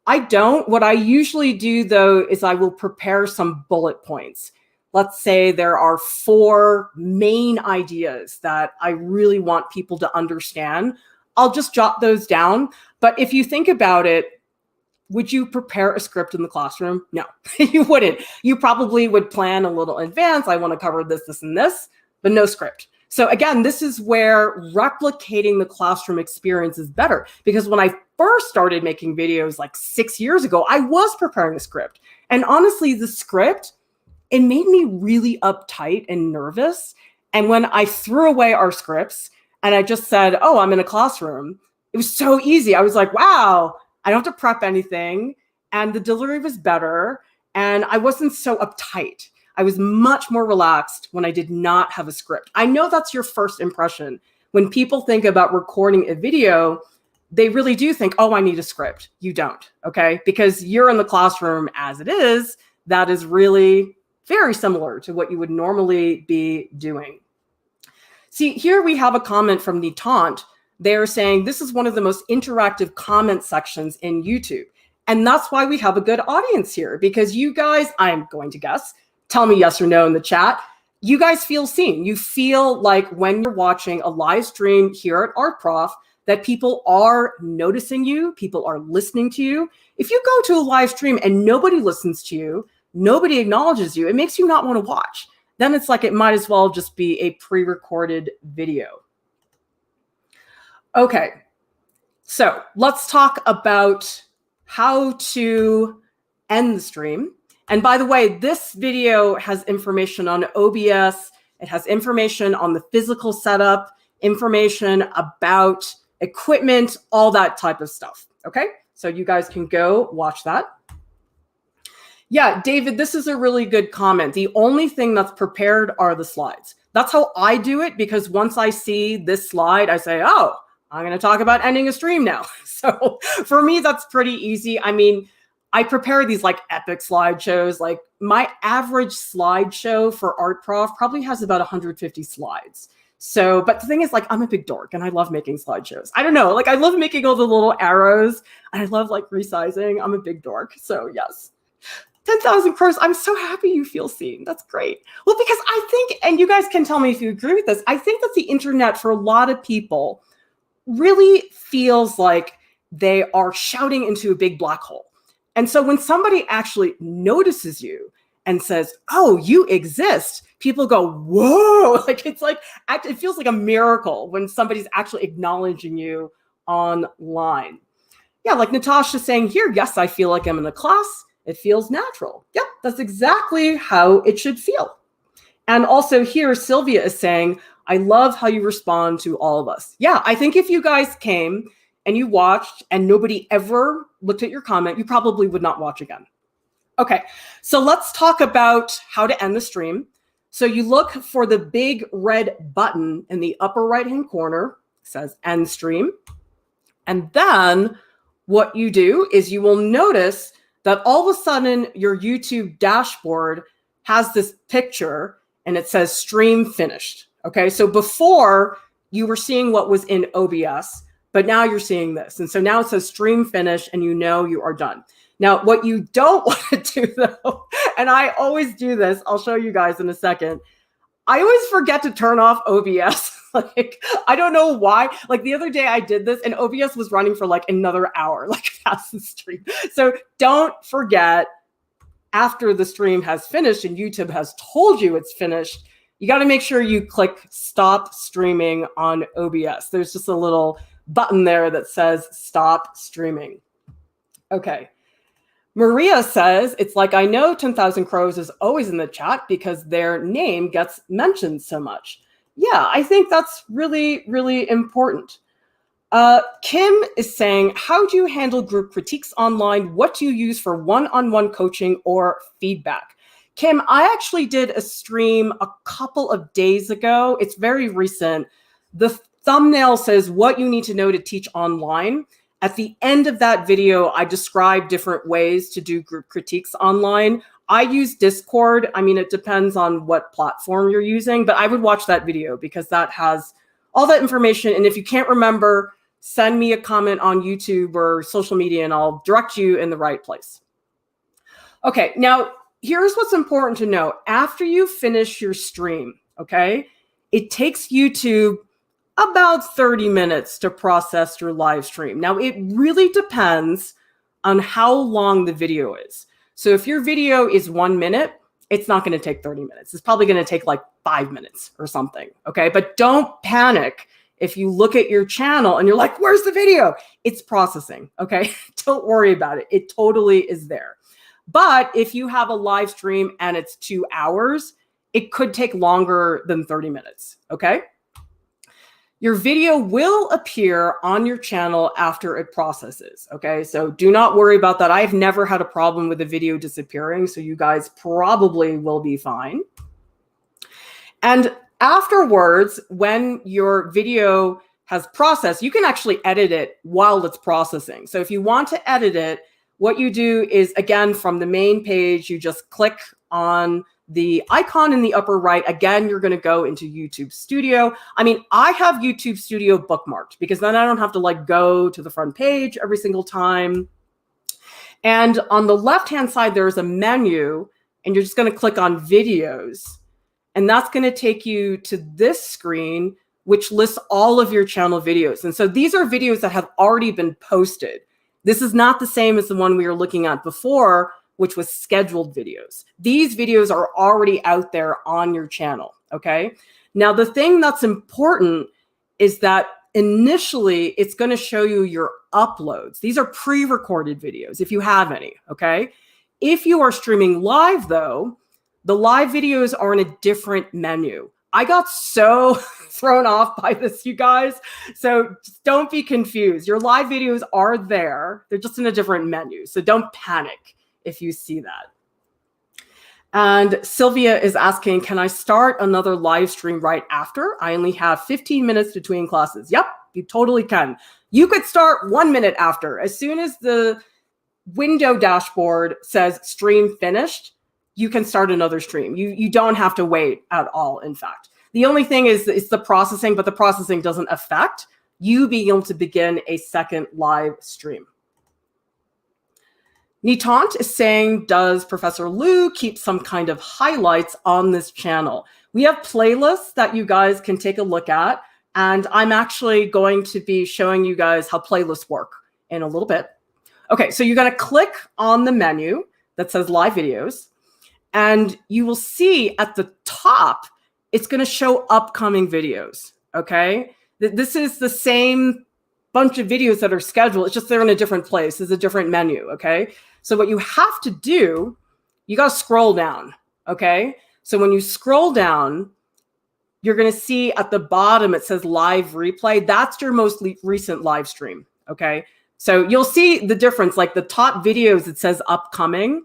I don't. What I usually do, though, is I will prepare some bullet points. Let's say there are 4 main ideas that I really want people to understand. I'll just jot those down. But if you think about it, would you prepare a script in the classroom? No, you wouldn't. You probably would plan a little in advance. I want to cover this, this, and this, but no script. So again, this is where replicating the classroom experience is better, because when I first started making videos like 6 years ago, I was preparing a script. And honestly, the script, it made me really uptight and nervous. And when I threw away our scripts and I just said, oh, I'm in a classroom, It was so easy. I was like, wow, I don't have to prep anything. And the delivery was better. And I wasn't so uptight. I was much more relaxed when I did not have a script. I know that's your first impression. When people think about recording a video, they really do think, oh, I need a script. You don't, okay? Because you're in the classroom as it is. That is really very similar to what you would normally be doing. See, here we have a comment from Nitant. They're saying this is one of the most interactive comment sections in YouTube. And that's why we have a good audience here, because you guys, I'm going to guess, tell me yes or no in the chat. You guys feel seen. You feel like when you're watching a live stream here at Art Prof, that people are noticing you, people are listening to you. If you go to a live stream and nobody listens to you, nobody acknowledges you, it makes you not want to watch. Then it's like it might as well just be a pre-recorded video. Okay, so let's talk about how to end the stream. And by the way, this video has information on OBS. It has information on the physical setup, information about equipment, all that type of stuff. Okay, so you guys can go watch that. Yeah, David, this is a really good comment. The only thing that's prepared are the slides. That's how I do it, because once I see this slide, I say, oh, I'm going to talk about ending a stream now. So for me, that's pretty easy. I mean, I prepare these like epic slideshows. Like my average slideshow for Art Prof probably has about 150 slides. So, but the thing is, like, I'm a big dork and I love making slideshows. I don't know, like I love making all the little arrows and I love like resizing. I'm a big dork. So yes. 10,000 crows. I'm so happy you feel seen. That's great. Well, because I think, and you guys can tell me if you agree with this, I think that the internet for a lot of people really feels like they are shouting into a big black hole. And so when somebody actually notices you and says, oh, you exist, people go, whoa, like it's like, it feels like a miracle when somebody's actually acknowledging you online. Yeah, like Natasha saying here, yes, I feel like I'm in a class. It feels natural. Yep, that's exactly how it should feel. And also here, Sylvia is saying, I love how you respond to all of us. Yeah, I think if you guys came and you watched and nobody ever looked at your comment, you probably would not watch again. Okay, so let's talk about how to end the stream. So you look for the big red button in the upper right-hand corner. It says end stream. And then what you do is you will notice that all of a sudden your YouTube dashboard has this picture and it says stream finished. Okay, so before you were seeing what was in OBS, but now you're seeing this. And so now it says stream finished and you know you are done. Now, what you don't want to do though, and I always do this, I'll show you guys in a second. I always forget to turn off OBS. Like, I don't know why. Like the other day I did this and OBS was running for like another hour, like past the stream. So don't forget, after the stream has finished and YouTube has told you it's finished, you got to make sure you click stop streaming on OBS. There's just a little button there that says stop streaming. Okay. Maria says, it's like, I know 10,000 Crows is always in the chat because their name gets mentioned so much. Yeah, I think that's really, really important. Kim is saying, how do you handle group critiques online? What do you use for one-on-one coaching or feedback? Kim, I actually did a stream a couple of days ago. It's very recent. The thumbnail says what you need to know to teach online. At the end of that video, I describe different ways to do group critiques online. I use Discord. I mean, it depends on what platform you're using, but I would watch that video because that has all that information. And if you can't remember, send me a comment on YouTube or social media and I'll direct you in the right place. Okay, now here's what's important to know. After you finish your stream, okay, it takes YouTube about 30 minutes to process your live stream. Now, it really depends on how long the video is. So if your video is 1 minute, it's not going to take 30 minutes. It's probably going to take like 5 minutes or something, okay? But don't panic if you look at your channel and you're like, where's the video? It's processing, okay? Don't worry about it. It totally is there. But if you have a live stream and it's 2 hours, it could take longer than 30 minutes, okay? Your video will appear on your channel after it processes, okay? So do not worry about that. I've never had a problem with the video disappearing, so you guys probably will be fine. And afterwards, when your video has processed, you can actually edit it while it's processing. So if you want to edit it, what you do is, again, from the main page, you just click on the icon in the upper right. Again, you're going to go into YouTube Studio. I mean, I have YouTube Studio bookmarked because then I don't have to like go to the front page every single time. And on the left-hand side, there's a menu, and you're just going to click on videos. And that's going to take you to this screen, which lists all of your channel videos. And so these are videos that have already been posted. This is not the same as the one we were looking at before, which was scheduled videos. These videos are already out there on your channel, okay? Now, the thing that's important is that initially it's going to show you your uploads. These are pre-recorded videos, if you have any, okay? If you are streaming live, though, the live videos are in a different menu. I got so thrown off by this, you guys. So just don't be confused. Your live videos are there. They're just in a different menu. So don't panic if you see that. And Sylvia is asking, can I start another live stream right after? I only have 15 minutes between classes. Yep, you totally can. You could start 1 minute after. As soon as the window dashboard says stream finished, you can start another stream. You don't have to wait at all, in fact. The only thing is it's the processing, but the processing doesn't affect you being able to begin a second live stream. Nitant is saying, does Professor Lieu keep some kind of highlights on this channel? We have playlists that you guys can take a look at, and I'm actually going to be showing you guys how playlists work in a little bit. Okay, so you're going to click on the menu that says live videos, and you will see at the top, it's going to show upcoming videos, okay? This is the same bunch of videos that are scheduled. It's just they're in a different place. It's a different menu, okay? So what you have to do, you got to scroll down, okay? So when you scroll down, you're going to see at the bottom, it says live replay. That's your most recent live stream, okay? So you'll see the difference, like the top videos, it says upcoming,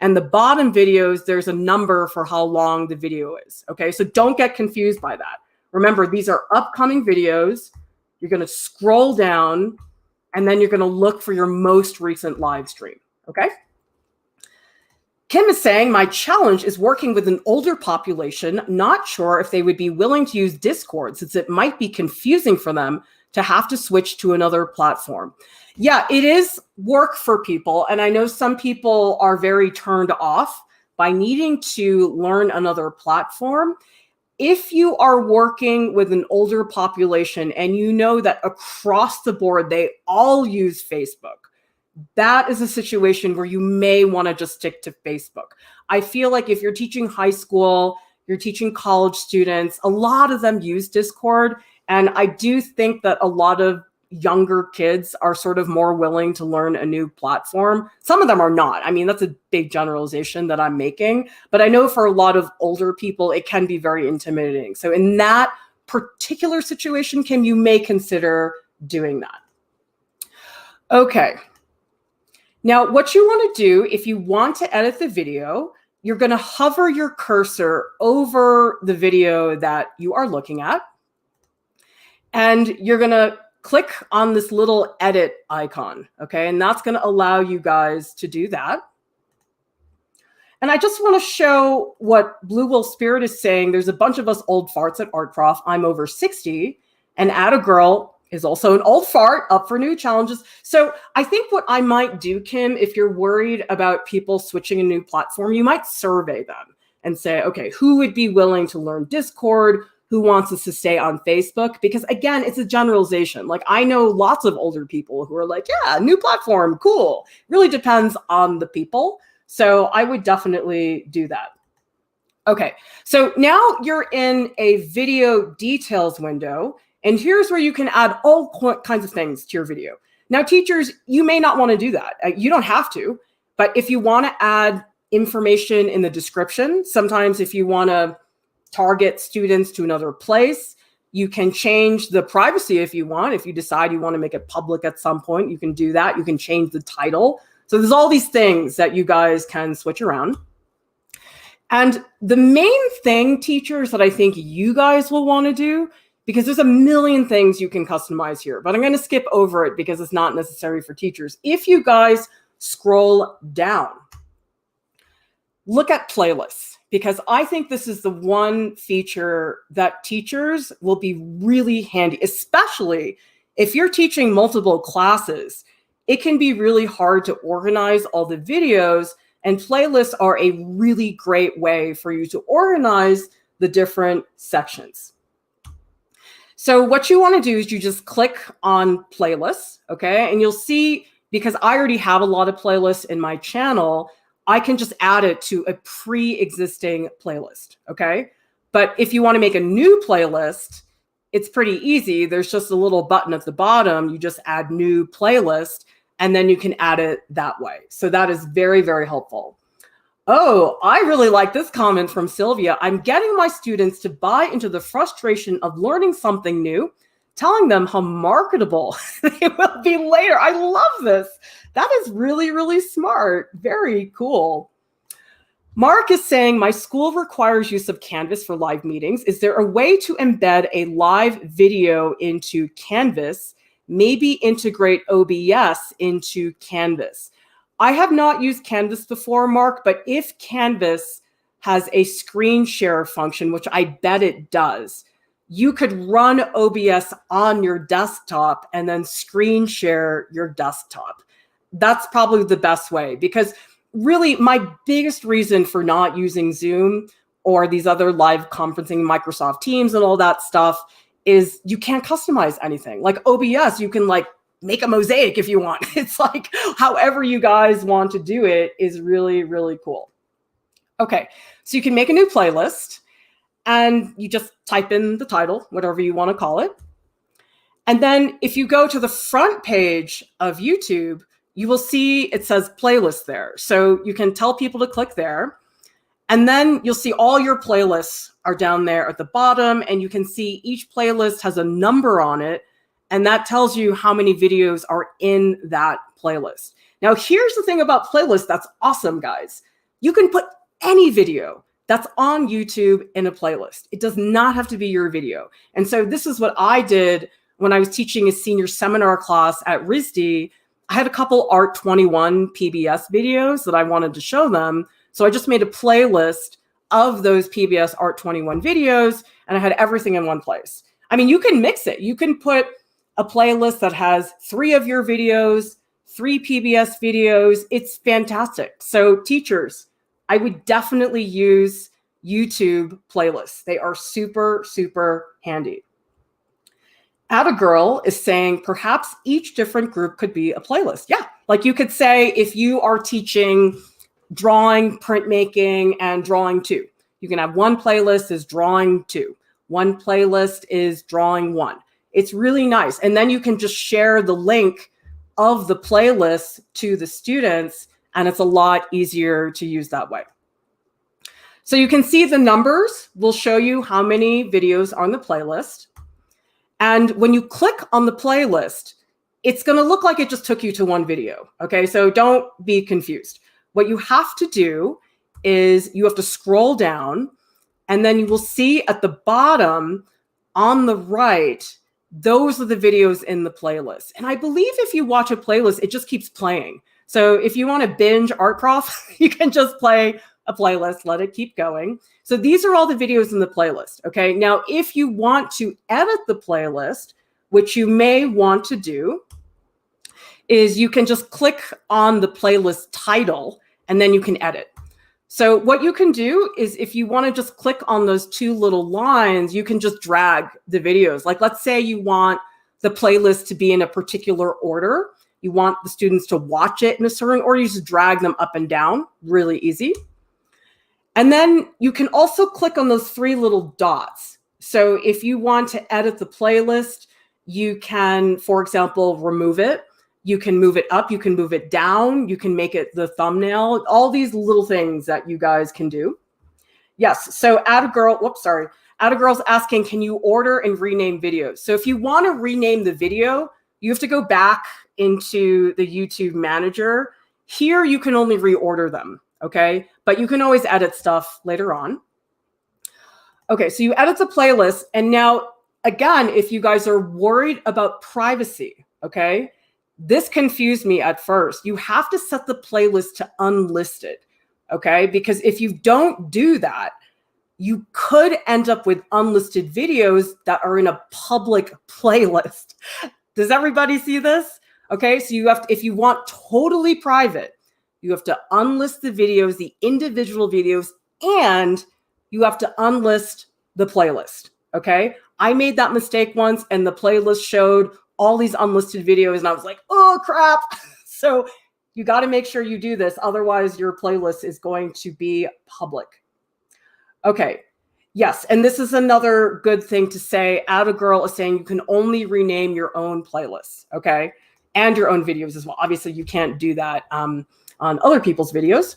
and the bottom videos, there's a number for how long the video is, okay? So don't get confused by that. Remember, these are upcoming videos. You're going to scroll down, and then you're going to look for your most recent live stream, okay? Kim is saying, my challenge is working with an older population, not sure if they would be willing to use Discord since it might be confusing for them to have to switch to another platform. Yeah, it is work for people. And I know some people are very turned off by needing to learn another platform. If you are working with an older population and you know that across the board, they all use Facebook, that is a situation where you may want to just stick to Facebook. I feel like if you're teaching high school, you're teaching college students, a lot of them use Discord. And I do think that a lot of younger kids are sort of more willing to learn a new platform. Some of them are not. I mean, that's a big generalization that I'm making. But I know for a lot of older people, it can be very intimidating. So in that particular situation, Kim, you may consider doing that. Okay. Now, what you want to do, if you want to edit the video, you're going to hover your cursor over the video that you are looking at. And you're going to click on this little edit icon, okay? And that's going to allow you guys to do that. And I just want to show what Blue Wolf Spirit is saying. There's a bunch of us old farts at Art Prof. I'm over 60, and Atta Girl is also an old fart up for new challenges. So I think what I might do, Kim, if you're worried about people switching a new platform, you might survey them and say, okay, who would be willing to learn Discord? Who wants us to stay on Facebook? Because again, it's a generalization. Like I know lots of older people who are like, yeah, new platform, cool. Really depends on the people. So I would definitely do that. Okay, so now you're in a video details window, and here's where you can add all kinds of things to your video. Now, teachers, you may not want to do that. You don't have to, but if you want to add information in the description, sometimes if you want to target students to another place, You can change the privacy if you want. If you decide you want to make it public at some point, you can do that. You can change the title. So there's all these things that you guys can switch around. And the main thing, teachers, that I think you guys will want to do, because there's a million things you can customize here, but I'm going to skip over it because it's not necessary for teachers. If you guys scroll down, look at playlists, because I think this is the one feature that teachers will be really handy, especially if you're teaching multiple classes. It can be really hard to organize all the videos, and playlists are a really great way for you to organize the different sections. So what you want to do is you just click on playlists, okay? And you'll see, because I already have a lot of playlists in my channel, I can just add it to a pre-existing playlist, okay? But if you want to make a new playlist, it's pretty easy. There's just a little button at the bottom. You just add new playlist, and then you can add it that way. So that is very, very helpful. Oh, I really like this comment from Sylvia. I'm getting my students to buy into the frustration of learning something new, telling them how marketable they will be later. I love this. That is really, really smart. Very cool. Mark is saying, my school requires use of Canvas for live meetings. Is there a way to embed a live video into Canvas? Maybe integrate OBS into Canvas. I have not used Canvas before, Mark, but if Canvas has a screen share function, which I bet it does, you could run OBS on your desktop and then screen share your desktop. That's probably the best way, because really my biggest reason for not using Zoom or these other live conferencing, Microsoft Teams and all that stuff, is you can't customize anything. Like OBS, you can like make a mosaic if you want. It's like however you guys want to do it is really, really cool. Okay, so you can make a new playlist and you just type in the title, whatever you want to call it. And then if you go to the front page of YouTube, you will see it says playlist there. So you can tell people to click there. And then you'll see all your playlists are down there at the bottom, and you can see each playlist has a number on it. And that tells you how many videos are in that playlist. Now, here's the thing about playlists that's awesome, guys. You can put any video that's on YouTube in a playlist. It does not have to be your video. And so this is what I did when I was teaching a senior seminar class at RISD. I had a couple Art 21 PBS videos that I wanted to show them. So I just made a playlist of those PBS Art 21 videos, and I had everything in one place. I mean, you can mix it. You can put a playlist that has 3 of your videos, 3 PBS videos. It's fantastic. So teachers, I would definitely use YouTube playlists. They are super, super handy. Atta is saying perhaps each different group could be a playlist. Yeah, like you could say if you are teaching drawing, printmaking, and drawing 2, you can have one playlist is drawing 2. One playlist is drawing 1. It's really nice. And then you can just share the link of the playlist to the students, and it's a lot easier to use that way. So you can see the numbers will show you how many videos are on the playlist. And when you click on the playlist, it's going to look like it just took you to one video. Okay, so don't be confused. What you have to do is you have to scroll down, and then you will see at the bottom on the right, those are the videos in the playlist. And I believe if you watch a playlist, it just keeps playing. So if you want to binge Art Prof, you can just play a playlist, let it keep going. So these are all the videos in the playlist. Okay. Now, if you want to edit the playlist, which you may want to do, is you can just click on the playlist title and then you can edit. So what you can do is if you want to just click on those 2 little lines, you can just drag the videos. Like let's say you want the playlist to be in a particular order. You want the students to watch it in a certain order. You just drag them up and down, really easy. And then you can also click on those 3 little dots. So if you want to edit the playlist, you can, for example, remove it. You can move it up, you can move it down, you can make it the thumbnail, all these little things that you guys can do. Yes, so Atta Atta Girl's asking, can you order and rename videos? So if you want to rename the video, you have to go back into the YouTube manager. Here, you can only reorder them, okay? But you can always edit stuff later on. Okay, so you edit the playlist. And now, again, if you guys are worried about privacy, okay? This confused me at first. You have to set the playlist to unlisted, okay? Because if you don't do that, you could end up with unlisted videos that are in a public playlist. Does everybody see this? Okay, so you have to, if you want totally private, you have to unlist the videos, the individual videos, and you have to unlist the playlist, okay? I made that mistake once, and the playlist showed all these unlisted videos, and I was like, oh, crap. So you got to make sure you do this. Otherwise, your playlist is going to be public. Okay, yes, and this is another good thing to say. Atta Girl is saying you can only rename your own playlists, okay? And your own videos as well. Obviously, you can't do that on other people's videos.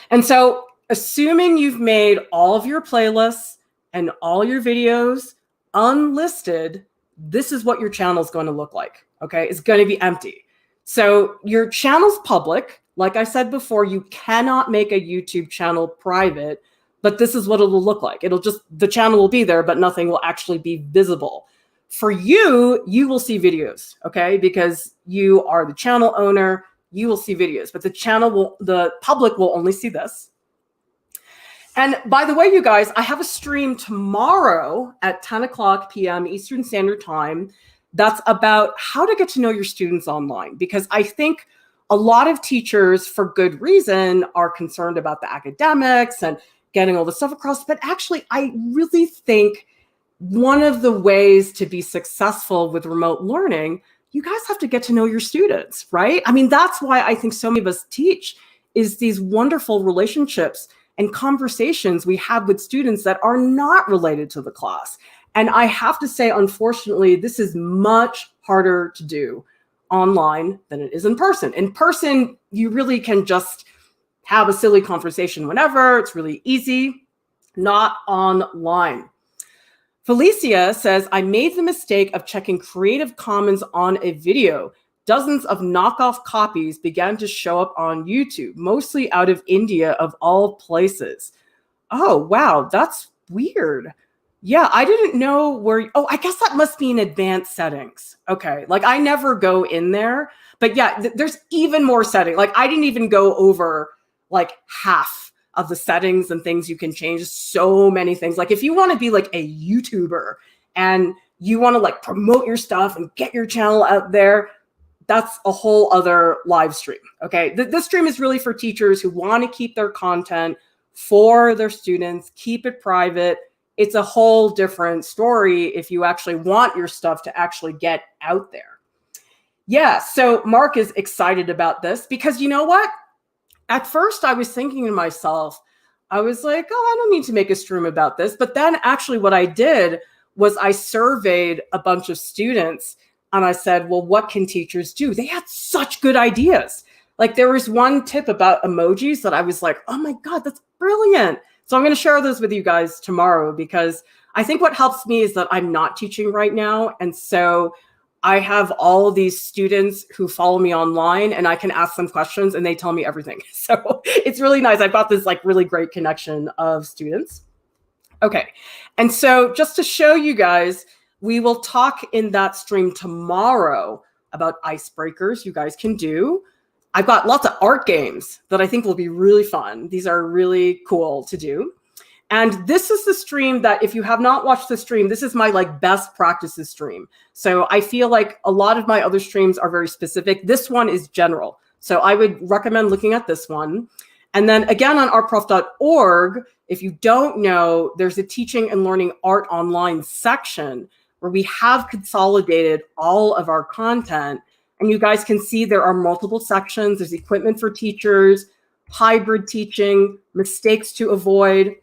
And so, assuming you've made all of your playlists and all your videos unlisted, this is what your channel is going to look like, okay? It's going to be empty. So your channel's public. Like I said before, you cannot make a YouTube channel private, but this is what it'll look like. It'll just, the channel will be there, but nothing will actually be visible. For you, you will see videos, okay? Because you are the channel owner, you will see videos, but the public will only see this. And by the way, you guys, I have a stream tomorrow at 10 o'clock p.m. Eastern Standard Time that's about how to get to know your students online. Because I think a lot of teachers, for good reason, are concerned about the academics and getting all the stuff across. But actually, I really think one of the ways to be successful with remote learning, you guys have to get to know your students, right? I mean, that's why I think so many of us teach, is these wonderful relationships and conversations we have with students that are not related to the class. And I have to say, unfortunately, this is much harder to do online than it is in person. In person, you really can just have a silly conversation whenever. It's really easy, not online. Felicia says, I made the mistake of checking Creative Commons on a video. Dozens of knockoff copies began to show up on YouTube, mostly out of India of all places. Oh, wow, that's weird. Yeah, I didn't know where, oh, I guess that must be in advanced settings. Okay, like I never go in there, but yeah, there's even more settings. Like I didn't even go over like half of the settings and things you can change. So many things. Like if you want to be like a YouTuber and you want to like promote your stuff and get your channel out there, that's a whole other live stream, okay? This stream is really for teachers who want to keep their content for their students, keep it private. It's a whole different story if you actually want your stuff to actually get out there. Yeah, so Mark is excited about this because you know what? At first I was thinking to myself, I was like, oh, I don't need to make a stream about this. But then actually what I did was I surveyed a bunch of students and I said, well, what can teachers do? They had such good ideas. Like there was one tip about emojis that I was like, oh my God, that's brilliant. So I'm going to share those with you guys tomorrow because I think what helps me is that I'm not teaching right now. And so I have all of these students who follow me online and I can ask them questions and they tell me everything. So it's really nice. I've got this like really great connection of students. Okay. And so just to show you guys, we will talk in that stream tomorrow about icebreakers you guys can do. I've got lots of art games that I think will be really fun. These are really cool to do. And this is the stream that if you have not watched the stream, this is my like best practices stream. So I feel like a lot of my other streams are very specific. This one is general. So I would recommend looking at this one. And then again on artprof.org, if you don't know, there's a teaching and learning art online section where we have consolidated all of our content. And you guys can see there are multiple sections. There's equipment for teachers, hybrid teaching, mistakes to avoid.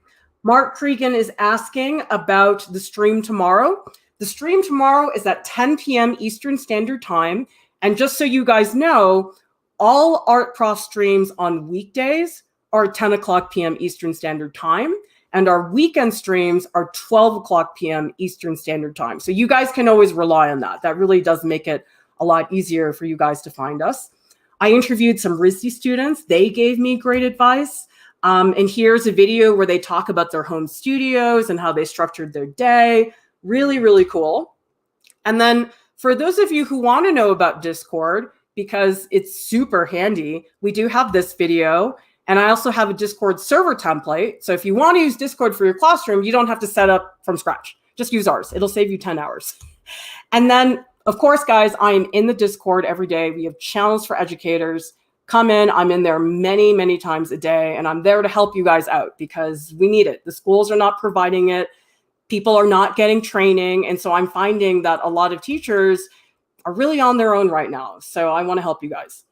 Mark Cregan is asking about the stream tomorrow. The stream tomorrow is at 10 p.m. Eastern Standard Time. And just so you guys know, all Art Prof streams on weekdays are at 10 o'clock p.m. Eastern Standard Time. And our weekend streams are 12 o'clock p.m. Eastern Standard Time. So you guys can always rely on that. That really does make it a lot easier for you guys to find us. I interviewed some RISD students. They gave me great advice. And here's a video where they talk about their home studios and how they structured their day. Really, really cool. And then for those of you who want to know about Discord, because it's super handy, we do have this video. And I also have a Discord server template. So if you want to use Discord for your classroom, you don't have to set up from scratch. Just use ours. It'll save you 10 hours. And then, of course, guys, I am in the Discord every day. We have channels for educators. Come in. I'm in there many, many times a day. And I'm there to help you guys out because we need it. The schools are not providing it. People are not getting training. And so I'm finding that a lot of teachers are really on their own right now. So I want to help you guys.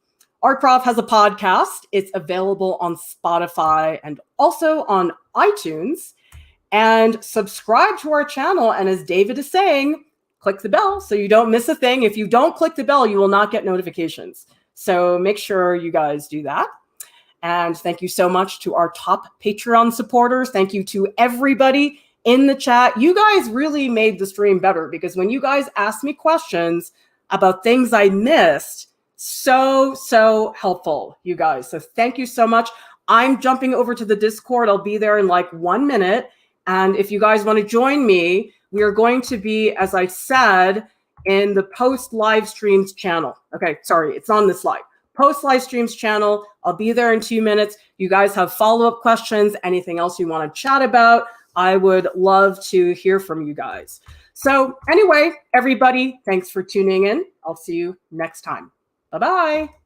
Art Prof has a podcast. It's available on Spotify and also on iTunes. And subscribe to our channel. And as David is saying, click the bell so you don't miss a thing. If you don't click the bell, you will not get notifications. So make sure you guys do that. And thank you so much to our top Patreon supporters. Thank you to everybody in the chat. You guys really made the stream better because when you guys asked me questions about things I missed, so helpful, you guys. So thank you so much. I'm jumping over to the Discord. I'll be there in like 1 minute. And if you guys want to join me, we are going to be, as I said, in the post live streams channel. Okay, sorry, it's on the slide. Post live streams channel. I'll be there in 2 minutes. You guys have follow-up questions, anything else you want to chat about, I would love to hear from you guys. So anyway, everybody, thanks for tuning in. I'll see you next time. Bye-bye.